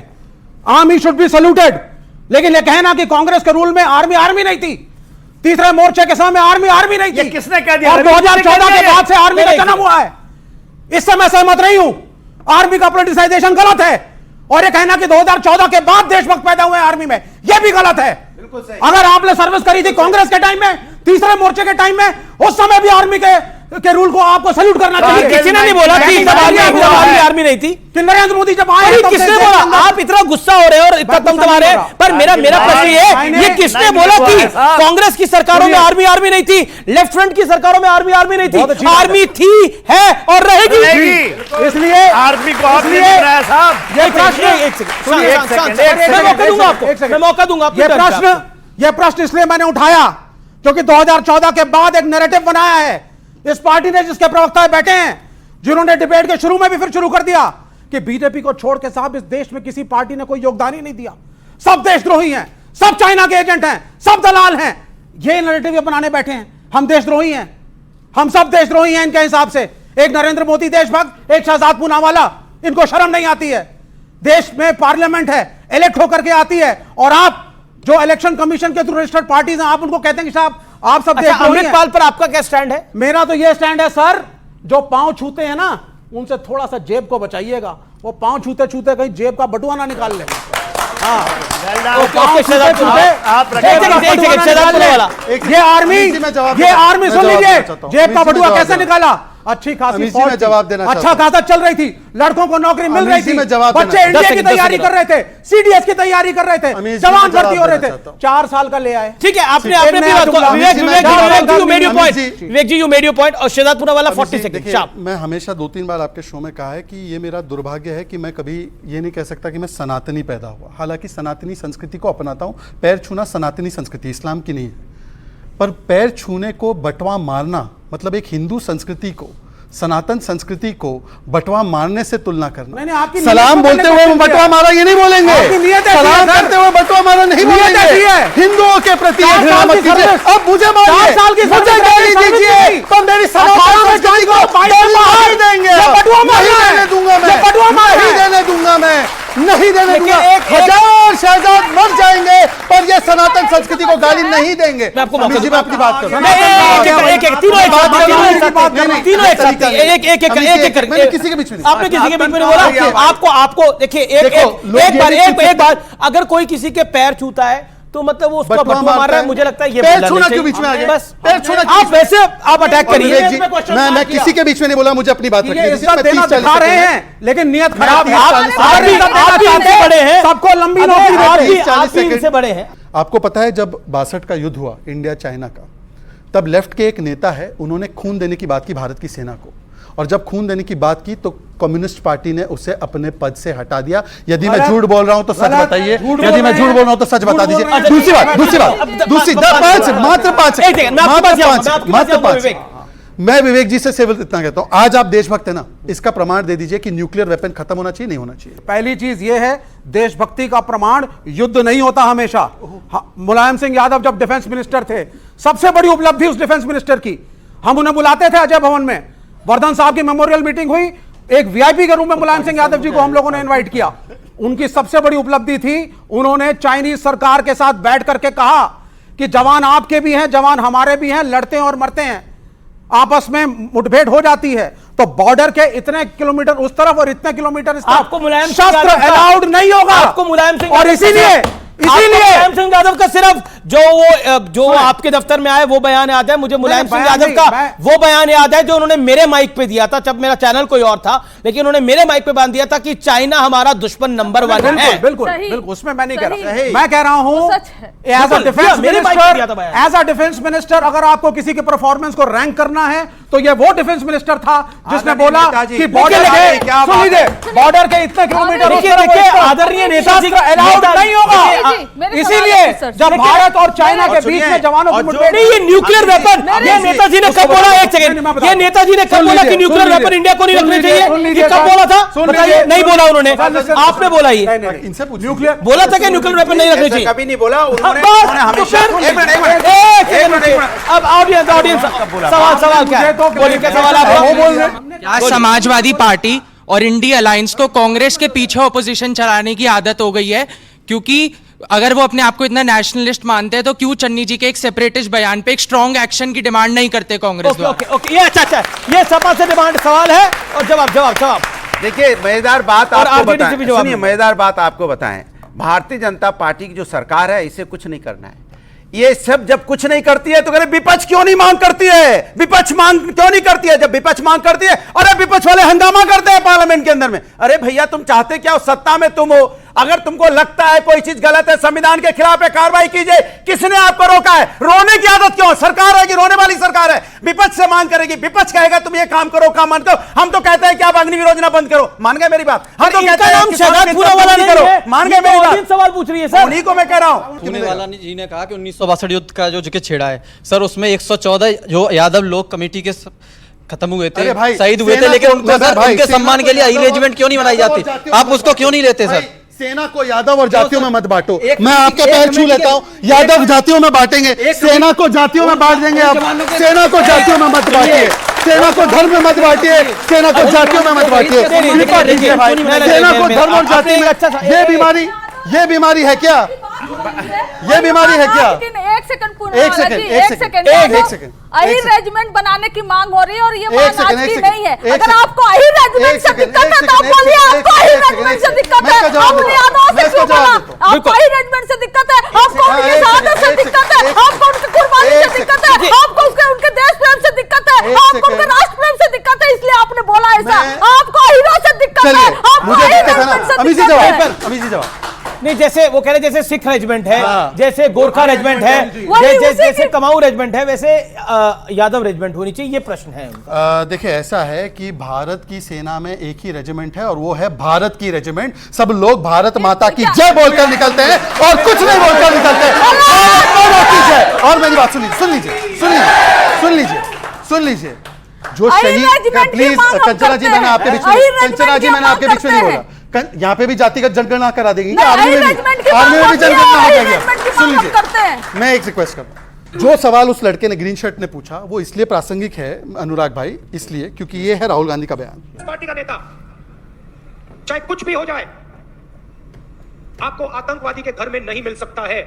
आर्मी शुड बी सल्यूटेड, लेकिन ये कहना कि कांग्रेस के रूल में आर्मी नहीं थी, तीसरे मोर्चे के समय आर्मी नहीं थी, किसने कह दिया? और 2014 के बाद से आर्मी का जन्म हुआ है, इससे मैं सहमत नहीं हूं। आर्मी का पोलिटिसाइजेशन गलत है, और ये कहना कि 2014 के बाद देशभक्त पैदा हुए आर्मी में, यह भी गलत है। अगर आपने सर्विस करी थी कांग्रेस के टाइम में, तीसरे मोर्चे के टाइम में, उस समय भी आर्मी के रूल को आपको सैल्यूट करना चाहिए। किसी ने नहीं बोला कि आर्मी नहीं थी कि नरेंद्र मोदी जब आए तब किसने से बोला? आप इतना गुस्सा हो रहे हो और इतना तमतमा रहे हैं, पर मेरा प्रश्न ये किसने बोला कि कांग्रेस की सरकारों में आर्मी नहीं थी, लेफ्ट फ्रंट की सरकारों में आर्मी नहीं थी? आर्मी थी, है और रहेगी। इसलिए आर्मी को आप नहीं दिख रहा है साहब। ये प्रश्न, मैं मौका दूंगा आपको, मैं मौका दूंगा आपको। ये प्रश्न इसलिए मैंने उठाया क्योंकि 2014 के बाद एक नैरेटिव बनाया है इस पार्टी ने, जिसके प्रवक्ता बैठे हैं, जिन्होंने डिबेट के शुरू में भी फिर शुरू कर दिया कि बीजेपी को छोड़ के साहब इस देश में किसी पार्टी ने कोई योगदान ही नहीं दिया, सब देशद्रोही हैं, सब चाइना के एजेंट हैं, सब दलाल हैं। ये नैरेटिव ये बनाने बैठे हैं, हम देशद्रोही हैं, हम सब देशद्रोही हैं इनके हिसाब से। एक नरेंद्र मोदी देशभक्त, एक शहजाद पूनावाला, इनको शर्म नहीं आती है। देश में पार्लियामेंट है, इलेक्ट होकर के आती है, और आप जो इलेक्शन कमीशन के थ्रू रजिस्टर्ड पार्टीज हैं, आप उनको कहते हैं कि साहब आप सब अच्छा, अमृतपाल पर आपका क्या स्टैंड है? मेरा तो ये स्टैंड है सर, जो पांव छूते हैं ना, उनसे थोड़ा सा जेब को बचाइएगा, वो पांव छूते छूते कहीं जेब का बटुआ ना निकाल ले। ये आर्मी सुन लीजिए, जेब का बटुआ कैसे निकाला? अच्छी खासी मैं जवाब देना अच्छा खासा चल रही थी, लड़कों को नौकरी मिल रही थी, बच्चे इंडिया की तैयारी कर रहे थे, सीडीएस की तैयारी कर रहे थे, जवान भर्ती हो रहे थे, 4 साल का ले आए। ठीक है, आपने विवेक जी, यू मेड योर पॉइंट, और शहजाद पूनावाला 40 सेकंड। मैं हमेशा 2-3 बार आपके शो में कहा है कि ये मेरा दुर्भाग्य है कि मैं कभी ये नहीं कह सकता कि मैं सनातनी पैदा हुआ, हालांकि सनातनी संस्कृति को अपनाता हूं। पैर छूना सनातनी संस्कृति, इस्लाम की नहीं है, पर पैर छूने को बटवा मारना, मतलब एक हिंदू संस्कृति को, सनातन संस्कृति को बटवा मारने से तुलना करना। सलाम बोलते हुए बटवा मारा ये नहीं बोलेंगे, सलाम करते हुए बटवा मारा नहीं बोलेंगे। हिंदुओं के प्रति अब मुझे गाली दीजिए तो मेरी सनातन संस्कृति को नहीं देंगे, नहीं देने दूंगा मैं, नहीं देने दूंगा। 1000 शहजाद मर जाएंगे पर ये सनातन संस्कृति को गाली नहीं देंगे। मैं अपनी बात करूं, मैंने किसी के बीच में, आपने किसी के बीच में बोला। आपको देखिए, एक बार अगर कोई किसी के पैर छूता है तो मतलब वो उसको बटवा मार रहा है, मुझे लगता है ये पैर छूना क्यों बीच में आ गया? बस पैर छूना, आप वैसे आप अटैक करिए। मैं किसी के बीच में नहीं बोला, मुझे अपनी बात रखनी है, लेकिन नियत खराब है। बड़े हैं, सबको लंबी नौकरी से बड़े हैं। आपको पता है जब 62 का युद्ध हुआ इंडिया चाइना का, तब लेफ्ट के एक नेता है, उन्होंने खून देने की बात की भारत की सेना को, और जब खून देने की बात की तो कम्युनिस्ट पार्टी ने उसे अपने पद से हटा दिया। यदि मैं झूठ बोल रहा हूं तो सच बताइए, यदि मैं झूठ बोल रहा हूं तो सच बता दीजिए। मात्र 5 मैं विवेक जी से सिर्फ इतना कहता हूं, आज आप देशभक्त है ना, इसका प्रमाण दे दीजिए कि न्यूक्लियर वेपन खत्म होना चाहिए, नहीं होना चाहिए। पहली चीज यह है, देशभक्ति का प्रमाण युद्ध नहीं होता हमेशा। मुलायम सिंह यादव जब डिफेंस मिनिस्टर थे, सबसे बड़ी उपलब्धि उस डिफेंस मिनिस्टर की, हम उन्हें बुलाते थे अजय भवन में, वर्धन साहब की मेमोरियल मीटिंग हुई, एक वीआईपी के रूप में मुलायम सिंह यादव जी को हम लोगों ने इनवाइट किया। उनकी सबसे बड़ी उपलब्धि थी, उन्होंने चाइनीज सरकार के साथ बैठ करके कहा कि जवान आपके भी हैं, जवान हमारे भी हैं, लड़ते हैं और मरते हैं, आपस में मुठभेड़ हो जाती है तो बॉर्डर के इतने किलोमीटर उस तरफ और इतने किलोमीटर इस तरफ आपको मुलायम शस्त्र अलाउड नहीं होगा। आपको मुलायम सिंह, और इसीलिए मुलायम सिंह यादव का सिर्फ जो आपके दफ्तर में आए वो बयान याद है मुझे, मुलायम सिंह यादव का वो बयान याद है जो उन्होंने मेरे माइक पे दिया था, जब मेरा चैनल कोई और था, लेकिन उन्होंने मेरे माइक पे बांध दिया था कि चाइना हमारा दुश्मन नंबर 1 है। बिल्कुल, उसमें मैं नहीं कह रहा, मैं कह रहा हूं एज अ डिफेंस मिनिस्टर अगर आपको किसी के परफॉर्मेंस को रैंक करना है तो ये वो डिफेंस मिनिस्टर था जिसने बोला कि बॉर्डर के इतने किलोमीटर आदरणीय नेताजी अलाउड नहीं होगा, इसीलिए जब भारत और चाइना के बीच में जवानों की मुठभेड़, ये न्यूक्लियर वेपन, ये नेताजी ने कब बोला? एक सेकंड, ये नेताजी ने कब बोला कि न्यूक्लियर वेपन इंडिया को नहीं रखने चाहिए? ये कब बोला था? बताइए। नहीं बोला उन्होंने, आपने बोला ये इनसे न्यूक्लियर बोला था कि न्यूक्लियर वेपन नहीं रखने चाहिए? कभी नहीं बोला उन्होंने, हमेशा। अब ऑडियंस सवाल क्या है? बोलिए क्या सवाल आप? क्या समाजवादी पार्टी और इंडिया अलायंस को कांग्रेस के पीछे ऑपोजिशन चलाने की आदत हो गई है? क्योंकि अगर वो अपने आप को इतना नेशनलिस्ट मानते हैं तो क्यों चन्नी जी के एक सेपरेटिस्ट बयान पे एक स्ट्रॉन्ग एक्शन की डिमांड नहीं करते कांग्रेस? ओके, ये अच्छा, ये सपा से डिमांड सवाल है और जवाब। देखिए मजेदार बात आपको बताएं, सुनिए मजेदार बात आपको बताएं, भारतीय जनता पार्टी की जो सरकार है इसे कुछ नहीं करना है। ये सब जब कुछ नहीं करती है तो कह रहे विपक्ष क्यों नहीं मांग करती है? विपक्ष मांग क्यों नहीं करती है? जब विपक्ष मांग करती है, अरे विपक्ष वाले हंगामा करते हैं पार्लियामेंट के अंदर में। अरे भैया तुम चाहते क्या हो? सत्ता में तुम हो, अगर तुमको लगता है कोई चीज गलत है, संविधान के खिलाफ है, कार्रवाई कीजिए। किसने आपको रोका है? रोने की आदत क्यों? सरकार है कि रोने वाली सरकार है? विपक्ष से मांग करेगी, विपक्ष कहेगा तुम ये काम करो, काम मत करो। हम तो कहते हैं कि आप अग्निवीर योजना बंद करो, मान गए मेरी बात? हम तो कहते हैं करो, मान गए मेरी बात? सवाल पूछ रही है सर, उन्हीं को मैं कह रहा हूं। पूनेवाला जी ने कहा कि 1962 युद्ध का जो छेड़ा है सर, उसमें 114 जो यादव लोक कमेटी के खत्म हुए थे, शहीद हुए थे, लेकिन उनके सम्मान के लिए आई रेजिमेंट क्यों नहीं बनाई जाती? आप उसको क्यों नहीं लेते सर? सेना को यादव और जातियों में मत बांटो। मैं आपका पैर छू लेता हूं, यादव जातियों में बांटेंगे, सेना को जातियों में बांट देंगे। आप सेना को जातियों में मत बांटिए, सेना को धर्म में मत बांटिए, सेना को जातियों में मत बांटिए। सेना को धर्म और जाति में, ये बीमारी है क्या? ये बीमारी है क्या? एक सेकंड अहिर रेजिमेंट बनाने की मांग हो रही है और ये मांग आज की नहीं है। अगर आपको अहिर रेजिमेंट से दिक्कत है तो आप बोलिए, आपको अहिर रेजिमेंट से दिक्कत है, आप यादव से क्यों बोला? आपको अहिर रेजिमेंट से दिक्कत है, आपको उनके शहादत से दिक्कत है, आपको उनकी कुर्बानी से दिक्कत है, आपको उनके देश प्रेम से दिक्कत है, आपको उनके राष्ट्र प्रेम से दिक्कत है, इसलिए आपने बोला ऐसा। आपको अहिरों से दिक्कत है, आपको अहिर रेजिमेंट से दिक्कत है। नहीं, जैसे वो कह रहे जैसे सिख रेजिमेंट है, जैसे गोरखा रेजिमेंट है, जैसे कमाऊ रेजिमेंट है, वैसे यादव रेजिमेंट होनी चाहिए, ये प्रश्न है। देखिए ऐसा है कि भारत की सेना में एक ही रेजिमेंट है और वो है भारत की रेजिमेंट। सब लोग भारत माता की जय बोलकर निकलते हैं और कुछ नहीं बोलकर निकलते हैं। और मेरी बात सुन लीजिए। जो शहीद, प्लीज कंचना जी, मैंने आपके बीच में नहीं बोला। यहाँ पे भी जातिगत जनगणना करा देंगे, आर्मी में भी जनगणना हो जाएगी। सुन लीजिए, मैं एक रिक्वेस्ट करता हूँ। जो सवाल उस लड़के ने, ग्रीन शर्ट ने पूछा, वो इसलिए प्रासंगिक है अनुराग भाई, इसलिए क्योंकि ये है राहुल गांधी का बयान। पार्टी का नेता चाहे कुछ भी हो जाए, आपको आतंकवादी के घर में नहीं मिल सकता है।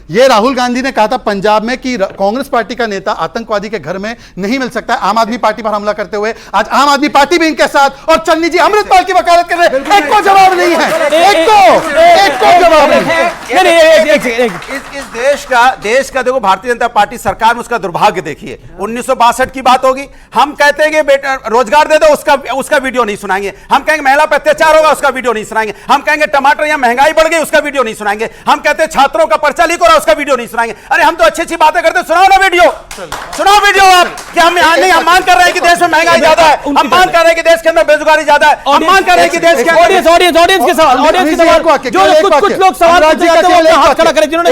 ये राहुल गांधी ने कहा था पंजाब में कि कांग्रेस पार्टी का नेता आतंकवादी के घर में नहीं मिल सकता। आम आदमी पार्टी पर हमला करते हुए आज आम आदमी पार्टी भी इनके साथ, और चन्नी जी अमृतपाल की वकालत कर रहे हैं। एक को जवाब नहीं है, एक को जवाब नहीं है। इस देश का देखो, भारतीय जनता पार्टी सरकार में उसका दुर्भाग्य देखिए। 1962 की बात होगी, हम कहते हैं कि बेटा रोजगार दे दो, उसका वीडियो नहीं सुनाएंगे। हम कहेंगे महिला पर अत्याचार होगा, उसका वीडियो नहीं सुनाएंगे। हम कहेंगे टमाटर या महंगाई बढ़ गई, उसका वीडियो नहीं सुनाएंगे। हम कहते हैं छात्रों का पर्चा लीक हो रहा, उसका वीडियो नहीं सुनाएंगे। अरे हम तो अच्छी अच्छी बातें करते, सुनाओ ना वीडियो, सुनाओ वीडियो आप। कि हम यहाँ नहीं, हम मांग कर रहे हैं कि देश में महंगाई ज्यादा है, हम मांग कर रहे हैं कि देश के अंदर बेरोजगारी ज्यादा है, हम मांग कर रहे हैं कि देश के ऑडियंस के सवाल, जो कुछ लोग सवाल हाथ खड़ा करें, जिन्होंने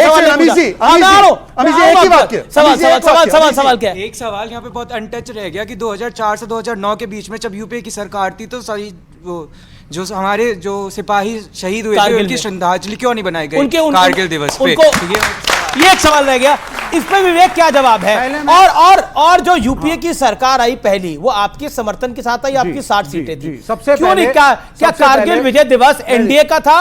सवाल क्या है? एक सवाल यहाँ पे बहुत अनटच रह गया कि 2004 से 2009 के बीच में जब यूपीए की सरकार थी तो सही वो जो हमारे जो सिपाही शहीद हुए थे उनकी श्रद्धांजलि क्यों नहीं बनाई गई कारगिल दिवस पे? ये एक सवाल रह गया, इस पे विवेक क्या जवाब है? और जो यूपीए की सरकार आई पहली, वो आपके समर्थन के साथ आई, आपकी 60 सीटें थी। सबसे क्यों नहीं? क्या कारगिल विजय दिवस एनडीए का था?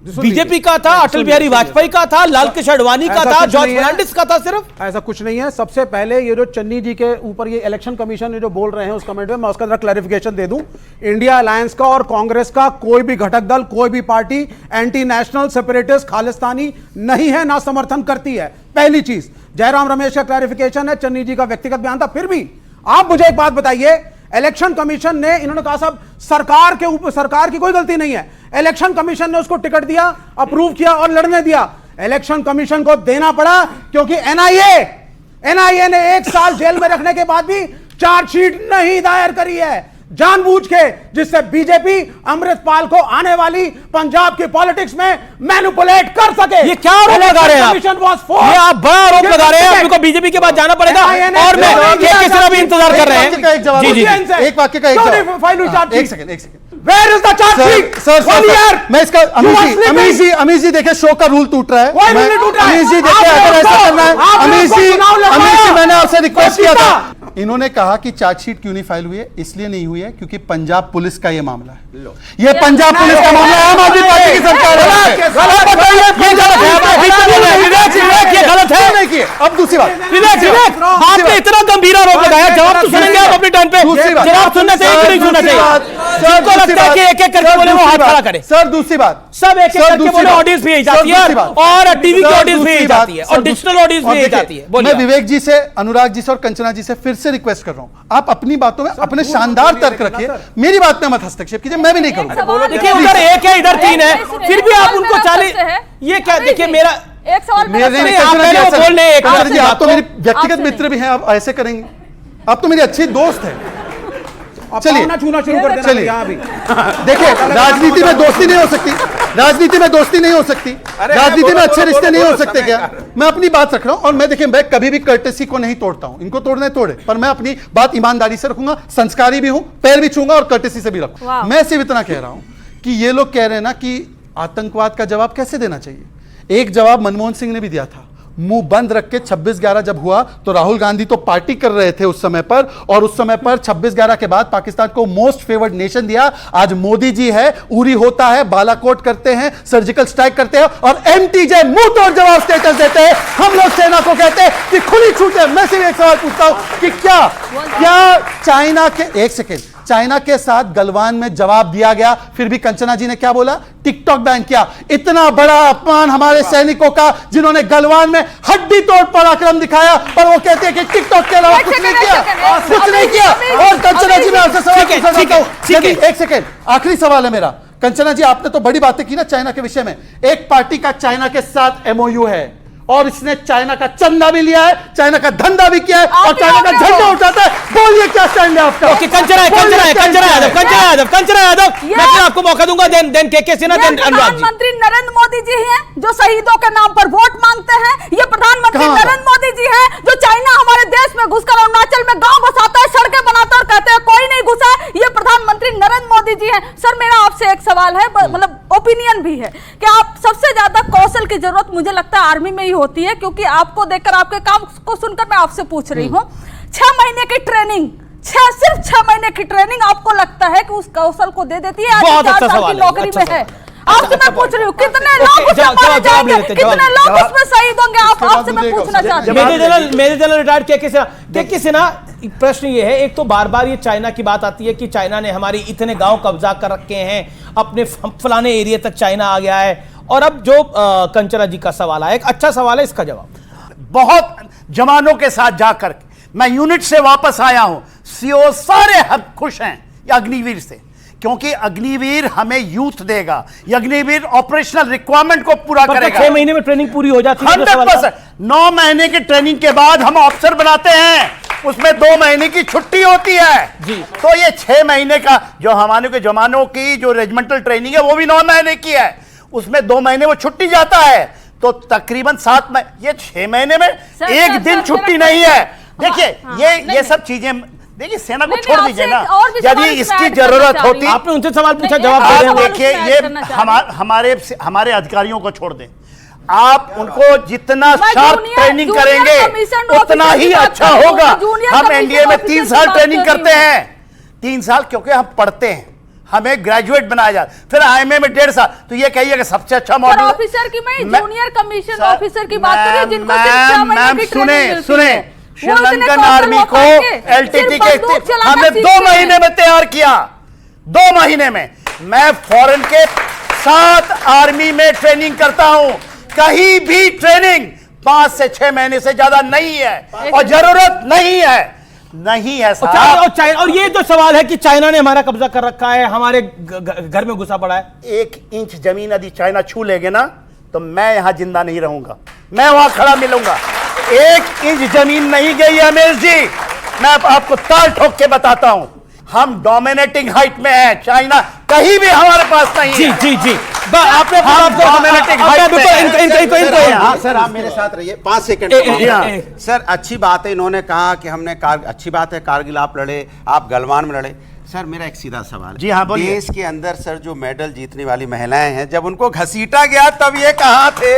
बीजेपी का था, अटल बिहारी वाजपेयी का था, लाल कृष्ण आडवाणी का था, जॉर्ज फर्नांडिस का था। सिर्फ ऐसा कुछ नहीं है। सबसे पहले ये जो चन्नी जी के ऊपर ये इलेक्शन कमीशन ये जो बोल रहे हैं उस कमेंट में मैं उसका जरा क्लैरिफिकेशन दे दूं। इंडिया अलायंस का और कांग्रेस का कोई भी घटक दल, कोई भी party anti national, separatist, Khalistani नहीं है, ना समर्थन करती है। पहली चीज। जयराम रमेश का क्लैरिफिकेशन है, चन्नी जी का व्यक्तिगत बयान था। फिर भी आप मुझे एक बात बताइए, इलेक्शन कमीशन ने, इन्होंने कहा साहब सरकार के ऊपर, सरकार की कोई गलती नहीं है, इलेक्शन कमीशन ने उसको टिकट दिया, अप्रूव किया और लड़ने दिया। इलेक्शन कमीशन को देना पड़ा क्योंकि एनआईए ने 1 साल जेल में रखने के बाद भी चार्जशीट नहीं दायर करी है जानबूझ के, जिससे बीजेपी अमृतपाल को आने वाली पंजाब की पॉलिटिक्स में मैनिपुलेट कर सके। ये क्या आरोप लगा रहे हैं आप? ये आप बड़ा आरोप लगा रहे हैं। आपको बीजेपी के बाद जाना पड़ेगा और मैं किसी भी इंतजार कर रहे हैं। एक वाक्य का एक जवाब। एक second. Where is the charge sheet? Sir, मैं इसका अमीर जी देखे शो का रूल टूट रहा है। अमीर जी देखे अगर ऐसा करना है, अमीर जी मैंने आपसे रिक्वेस्ट किया था। इन्होंने कहा कि चार्जशीट क्यों नहीं फाइल हुई है, इसलिए नहीं हुई है क्योंकि पंजाब पुलिस का ये मामला है। ये पंजाब पुलिस का मामला है, आम आदमी पार्टी की सरकार है। ये गलत है। अब दूसरी बात, आपने इतना गंभीर आरोप लगाया, जवाब तो सुनेंगे आप अपने टाइम पे। जवाब सुनना चाहिए कि नहीं सुनना चाहिए? जिनको लगता है कि एक-एक करके बोले वो हाथ खड़ा करे। सर दूसरी बात, सब एक-एक करके बोले, ऑडियंस भी यही जाती है और टीवी की ऑडियंस भी यही जाती है और डिजिटल ऑडियंस भी यही जाती है। मैं विवेक जी से, अनुराग जी से और कंचना जी से फिर से रिक्वेस्ट कर रहा हूं, आप अपनी बातों में अपने शानदार तर्क रखिए, मेरी बात में मत हस्तक्षेप कीजिए, मैं भी नहीं करूंगा। देखिए उधर एक है, इधर 3 है, फिर भी आप उनको 40। ये क्या, देखिए मेरा एक सवाल बोल रहे हैं, आप तो मेरी व्यक्तिगत मित्र भी हैं, आप ऐसे करेंगे? आप तो मेरी अच्छी दोस्त है। चलिए छूना शुरू कर देना। चलिए देखिए, राजनीति में दोस्ती नहीं हो सकती, राजनीति में दोस्ती नहीं हो सकती, राजनीति में अच्छे रिश्ते नहीं हो सकते क्या? मैं अपनी बात रख रहा हूं और मैं देखिए, मैं कभी भी कर्टेसी को नहीं तोड़ता हूं, इनको तोड़ने तोड़े, पर मैं अपनी बात ईमानदारी से रखूंगा, संस्कारी भी हूं, पैर भी छूंगा और कर्टेसी से भी रखूंगा। मैं सिर्फ इतना कह रहा हूं कि ये लोग कह रहे हैं ना कि आतंकवाद का जवाब कैसे देना चाहिए। एक जवाब मनमोहन सिंह ने भी दिया था, मुंह बंद रख के 26/11 जब हुआ तो राहुल गांधी तो पार्टी कर रहे थे उस समय पर, और उस समय पर 26/11 के बाद पाकिस्तान को मोस्ट फेवर्ड नेशन दिया। आज मोदी जी है, उरी होता है, बालाकोट करते हैं, सर्जिकल स्ट्राइक करते हैं और एमटीजे मुंह तोड़ जवाब स्टेटस देते हैं। हम लोग सेना को कहते हैं कि खुली छूट है। मैं सिर्फ एक सवाल पूछता हूं कि क्या चाइना के, एक सेकेंड, चाइना के साथ गलवान में जवाब दिया गया, फिर भी कंचना जी ने क्या बोला? टिकटॉक बैन किया। इतना बड़ा अपमान हमारे सैनिकों का जिन्होंने गलवान में हड्डी तोड़ पराक्रम दिखाया, पर वो कहते हैं कि टिकटॉक के अलावा कुछ नहीं किया, कुछ नहीं किया। और कंचना जी, मैं आपसे सवाल पूछना चाहता हूं, एक सेकेंड, आखिरी सवाल है मेरा। कंचना जी, आपने तो बड़ी बातें की ना चाइना के विषय में। एक पार्टी का चाइना के साथ एमओयू है और इसने चाइना का चंदा भी लिया है, चाइना का धंधा भी किया है और चाइना का झंडा उठाता है। बोलिए क्या स्टैंड है आपका? कंचना यादव, मैं आपको मौका दूंगा। देन के सिन्हा, देन अनुराग जी। प्रधानमंत्री नरेंद्र मोदी जी हैं जो शहीदों के नाम पर वोट मांगते हैं। ये प्रधानमंत्री नरेंद्र मोदी जी हैं जो चाइना हमारे देश में घुसकर अरुणाचल में गांव बसाता है, सड़कें बनाता है और कहते हैं कोई नहीं घुसा। ये प्रधानमंत्री नरेंद्र मोदी जी हैं। सर, मेरा आपसे एक सवाल है, मतलब ओपिनियन भी है कि आप सबसे ज्यादा कौशल की जरूरत मुझे लगता है आर्मी में ही होती है, क्योंकि आपको देखकर, आपके काम को सुनकर मैं आपसे पूछ रही हूँ। 6 महीने की ट्रेनिंग, सिर्फ 6 महीने की ट्रेनिंग आपको लगता है कि उस कौशल को दे देती है? आज 4 साल की नौकरी में है। आपसे मैं पूछ रही हूँ, कितने लोग उसमें मारे जाएंगे, कितने लोग उसमें शहीद होंगे? आपसे मैं पूछना चाहती हूँ। मेजर जनरल रिटायर्ड के सिन्हा, प्रश्न ये है, एक तो बार बार ये चाइना की बात आती है कि चाइना ने हमारी इतने गांव कब्जा कर रखे हैं, अपने फलाने एरिया तक चाइना आ गया है, और अब जो कंचना जी का सवाल है, एक अच्छा सवाल है, इसका जवाब। बहुत जवानों के साथ जाकर मैं यूनिट से वापस आया हूं, सीओ सारे खुश हैं अग्निवीर से, क्योंकि अग्निवीर हमें यूथ देगा, अग्निवीर ऑपरेशनल रिक्वायरमेंट को पूरा करेगा। 6 महीने में ट्रेनिंग पूरी हो जाती है 100%। 9 महीने की ट्रेनिंग के बाद हम ऑफिसर बनाते हैं, उसमें 2 महीने की छुट्टी होती है जी। तो ये 6 महीने का जो हमारे के जवानों की जो रेजिमेंटल ट्रेनिंग है वो भी 9 महीने की है, उसमें 2 महीने वो छुट्टी जाता है, तो तकरीबन 7 महीने। ये 6 महीने में एक दिन छुट्टी नहीं है। देखिए ये सब चीजें, देखिए सेना को छोड़ दीजिए ना, यदि इसकी जरूरत होती। आपने उनसे सवाल पूछा, जवाब दे रहे हैं। देखिए ये हमारे अधिकारियों को छोड़ दें, आप उनको जितना शार्प ट्रेनिंग करेंगे उतना ही अच्छा होगा। हम एनडीए में 3 साल ट्रेनिंग करते हैं, 3 साल, क्योंकि हम पढ़ते हैं, हमें ग्रेजुएट बनाया जाए, फिर IMA में 1.5 साल, तो ये कहिए कि सबसे अच्छा मॉडल ऑफिसर की मैं जूनियर कमीशन ऑफिसर की बात करिए जिनको सिर्फ 6 महीने की ट्रेनिंग मिलती सुने है। श्रीलंकन आर्मी को LTT के हमने 2 महीने में तैयार किया, 2 महीने में। मैं फॉरेन के 7 आर्मी में ट्रेनिंग करता हूं, कहीं भी ट्रेनिंग 5 से 6 महीने से ज्यादा नहीं है और जरूरत नहीं है साहब। और ये जो सवाल है कि चाइना ने हमारा कब्जा कर रखा है, हमारे घर में घुसा पड़ा है। 1 इंच जमीन यदि चाइना छू लेगे ना तो मैं यहां जिंदा नहीं रहूंगा, मैं वहां खड़ा मिलूंगा। 1 इंच जमीन नहीं गई अमेश जी, मैं आपको ताल ठोक के बताता हूं। हम डोमिनेटिंग हाइट में है, चाइना कहीं भी हमारे पास नहीं है। जी आपने डोमिनेटिंग हाइट में। हाँ सर, आप मेरे साथ रहिए 5 सेकंड। सर अच्छी बात है, इन्होंने कहा कि हमने अच्छी बात है कारगिल आप लड़े, आप गलवान में लड़े। सर मेरा एक सीधा सवाल है, जी हाँ बोलिए। देश के अंदर सर जो मेडल जीतने वाली महिलाएं हैं, जब उनको घसीटा गया तब ये कहाँ थे?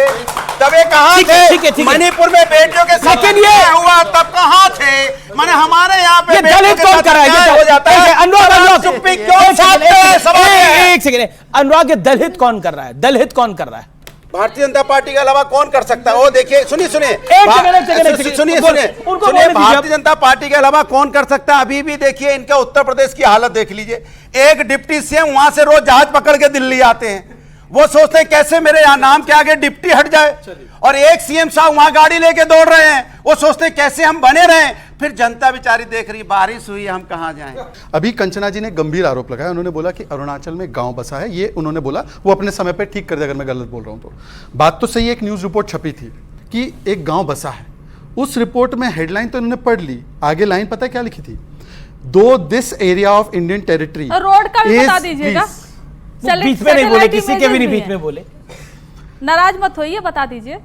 मणिपुर में बेटियों के साथ ये हुआ तब कहाँ थे? माने हमारे यहाँ पे दलित कौन कर रहा है? हो जाता है। एक सेकंड, अनुराग, ये दलित कौन कर रहा है? दलित कौन कर रहा है? भारतीय जनता पार्टी के अलावा कौन कर सकता है? वो देखिए, सुनिए भारतीय जनता पार्टी के अलावा कौन कर सकता है? अभी भी देखिए इनका उत्तर प्रदेश की हालत देख लीजिए। एक डिप्टी सीएम वहां से रोज जहाज पकड़ के दिल्ली आते हैं, वो सोचते हैं कैसे मेरे यहाँ नाम के आगे डिप्टी हट जाए, और एक सीएम साहब वहां गाड़ी लेके दौड़ रहे हैं, वो सोचते हैं कैसे हम बने रहें। फिर जनता बेचारी देख रही, बारिश हुई, हम कहां जाएं? अभी कंचना जी ने गंभीर आरोप लगाया, उन्होंने बोला कि अरुणाचल में गांव बसा है, ये उन्होंने बोला, वो अपने समय पे ठीक कर दे अगर मैं गलत बोल रहा हूं तो। बात तो सही है, एक न्यूज रिपोर्ट छपी थी कि एक गांव बसा है, उस रिपोर्ट में हेडलाइन तो उन्होंने पढ़ ली, आगे लाइन पता है क्या लिखी थी? दो this area of Indian territory road का भी बता दीजिएगा। बीच में नहीं बोले, किसी के भी नहीं बीच में बोले। नाराज मत होइए, बता दीजिए।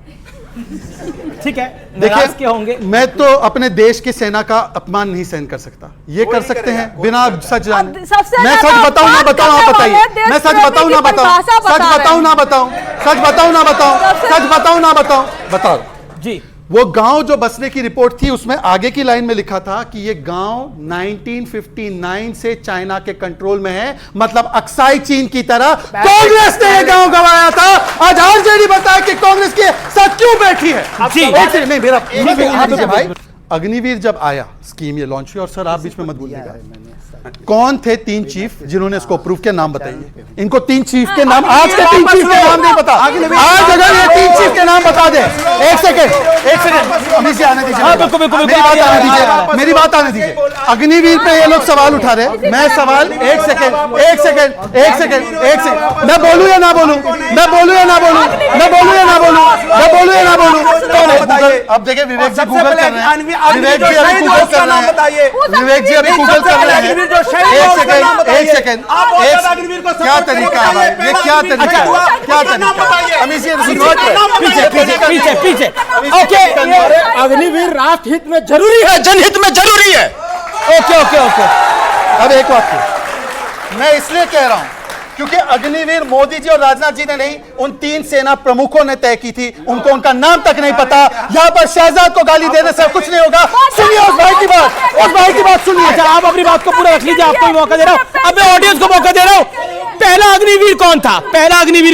ठीक है, नाराज क्यों होंगे? मैं तो अपने देश की सेना का अपमान नहीं सहन कर सकता। ये कर सकते हैं बिना सच जाने? मैं सच बताऊं ना बताऊं, आप बताइए। मैं सच बताऊं ना बताऊं? सच बताऊं ना बताऊं? सच बताऊं ना बताऊं? सच बताऊं ना बताऊं? बताओ जी। वो गांव जो बसने की रिपोर्ट थी, उसमें आगे की लाइन में लिखा था कि ये गांव 1959 से चाइना के कंट्रोल में है, मतलब अक्साई चीन की तरह कांग्रेस ने ये गांव गंवाया था। आज आरजेडी बताया कि कांग्रेस की साथ क्यों बैठी है। नहीं मेरा भाई, अग्निवीर जब आया स्कीम ये लॉन्च हुई, और सर आप बीच में मत बोलिएगा, कौन थे 3 चीफ जिन्होंने इसको अप्रूव किया? नाम बताइए इनको। 3 चीफ के नाम, आज के 3 चीफ के नाम नहीं पता। आज अगर ये 3 चीफ के नाम बता दे। एक सेकंड अभी से आने दीजिए, मेरी बात आने दीजिए। अग्निवीर पे ये लोग सवाल उठा रहे हैं, मैं सवाल एक सेकंड मैं बोलूं या ना बोलूं? मैं बोलूं या ना बोलूं? मैं बोलूं या ना बोलूं? मैं बोलूं या ना बोलूं? अब देखिए विवेक जी गूगल कर रहे हैं, विवेक जी अभी गूगल कर रहे हैं, विवेक जी अभी गूगल कर रहे हैं। एक सेकंड क्या तरीका है भाई? ये क्या तरीका है? क्या तरीका है? पीछे ओके। अग्निवीर राष्ट्र हित में जरूरी है, जनहित में जरूरी है। ओके। अब एक बात मैं इसलिए कह रहा हूं क्योंकि अग्निवीर मोदी जी और राजनाथ जी ने नहीं, उन 3 सेना प्रमुखों ने तय की थी, उनको उनका नाम तक नहीं पता। यहाँ पर शहजाद को गाली देने से कुछ नहीं होगा। सुनिए उस भाई की बात, सुनिए। अच्छा, आप अपनी बात को पूरा रख लीजिए, आपको भी मौका दे रहा हूं, अब मैं ऑडियंस को मौका दे रहा हूं। पहला अग्निवीर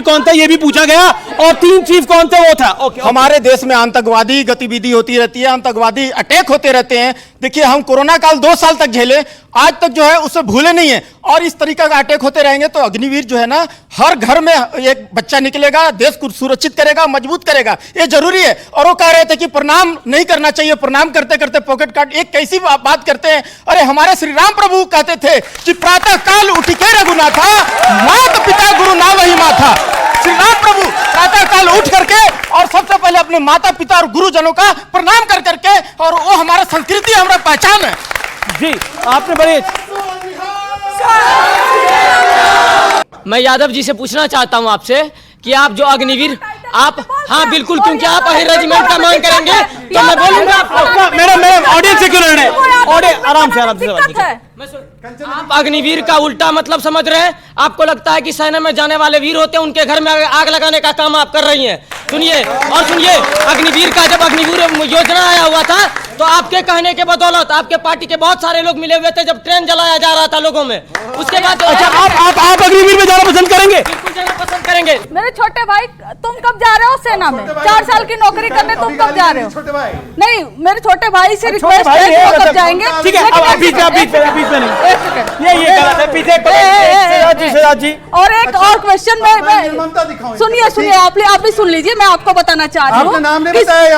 कौन था? ये भी पूछा गया, और 3 चीफ कौन थे? वो था। ओके। हमारे देश में आतंकवादी गतिविधि होती रहती है, आतंकवादी अटैक होते रहते हैं। देखिए हम कोरोना काल 2 साल तक झेले, आज तक जो है उससे भूले नहीं है, और इस तरीका का अटैक होते रहेंगे तो अग्निवीर जो है ना, हर घर में एक बच्चा निकलेगा, देश को सुरक्षित करेगा, मजबूत करेगा, ये जरूरी है। और वो कह रहे थे कि प्रणाम नहीं करना चाहिए, प्रणाम करते करते पॉकेट काट। एक कैसी बात करते हैं? अरे हमारे श्री राम प्रभु कहते थे कि प्रातः काल उठ के रघुनाथा, माता पिता गुरु ना वही माथा। श्री राम प्रभु प्रातः काल उठ करके और सबसे पहले अपने माता पिता और गुरुजनों का प्रणाम कर करके, और वो हमारा संस्कृति, हमारा पहचान है। जी आपने बड़े। मैं यादव जी से पूछना चाहता हूं आपसे कि आप जो अग्निवीर, आप, हाँ बिल्कुल, क्योंकि आप रेजिमेंट का मांग करेंगे तो मैं बोलूंगा। मैडम ऑडियंस से क्यों लड़ रहे हैं? आराम से आप अग्निवीर का उल्टा मतलब समझ रहे हैं। आपको लगता है कि सेना में जाने वाले वीर होते हैं, उनके घर में आग लगाने का काम आप कर रही हैं। सुनिए और सुनिए, अग्निवीर का जब अग्निवीर योजना आया हुआ था तो आपके कहने के बदौलत आपके पार्टी के बहुत सारे लोग मिले हुए थे जब ट्रेन जलाया जा रहा था लोगों में। उसके बाद अच्छा, आप अग्निवीर में जाना पसंद करेंगे? बिल्कुल जाना पसंद करेंगे। मेरे छोटे भाई, तुम कब जा रहे हो सेना में? 4 साल की नौकरी करने तुम कब जा रहे हो? नहीं, मेरे छोटे भाई से रिक्वेस्ट है कि वो कब जाएंगे। ठीक है, अब बीच में नहीं, ये गलत है, पीछे जी। और एक और क्वेश्चन में सुनिए, आप भी सुन लीजिए, मैं आपको बताना चाह रही हूँ।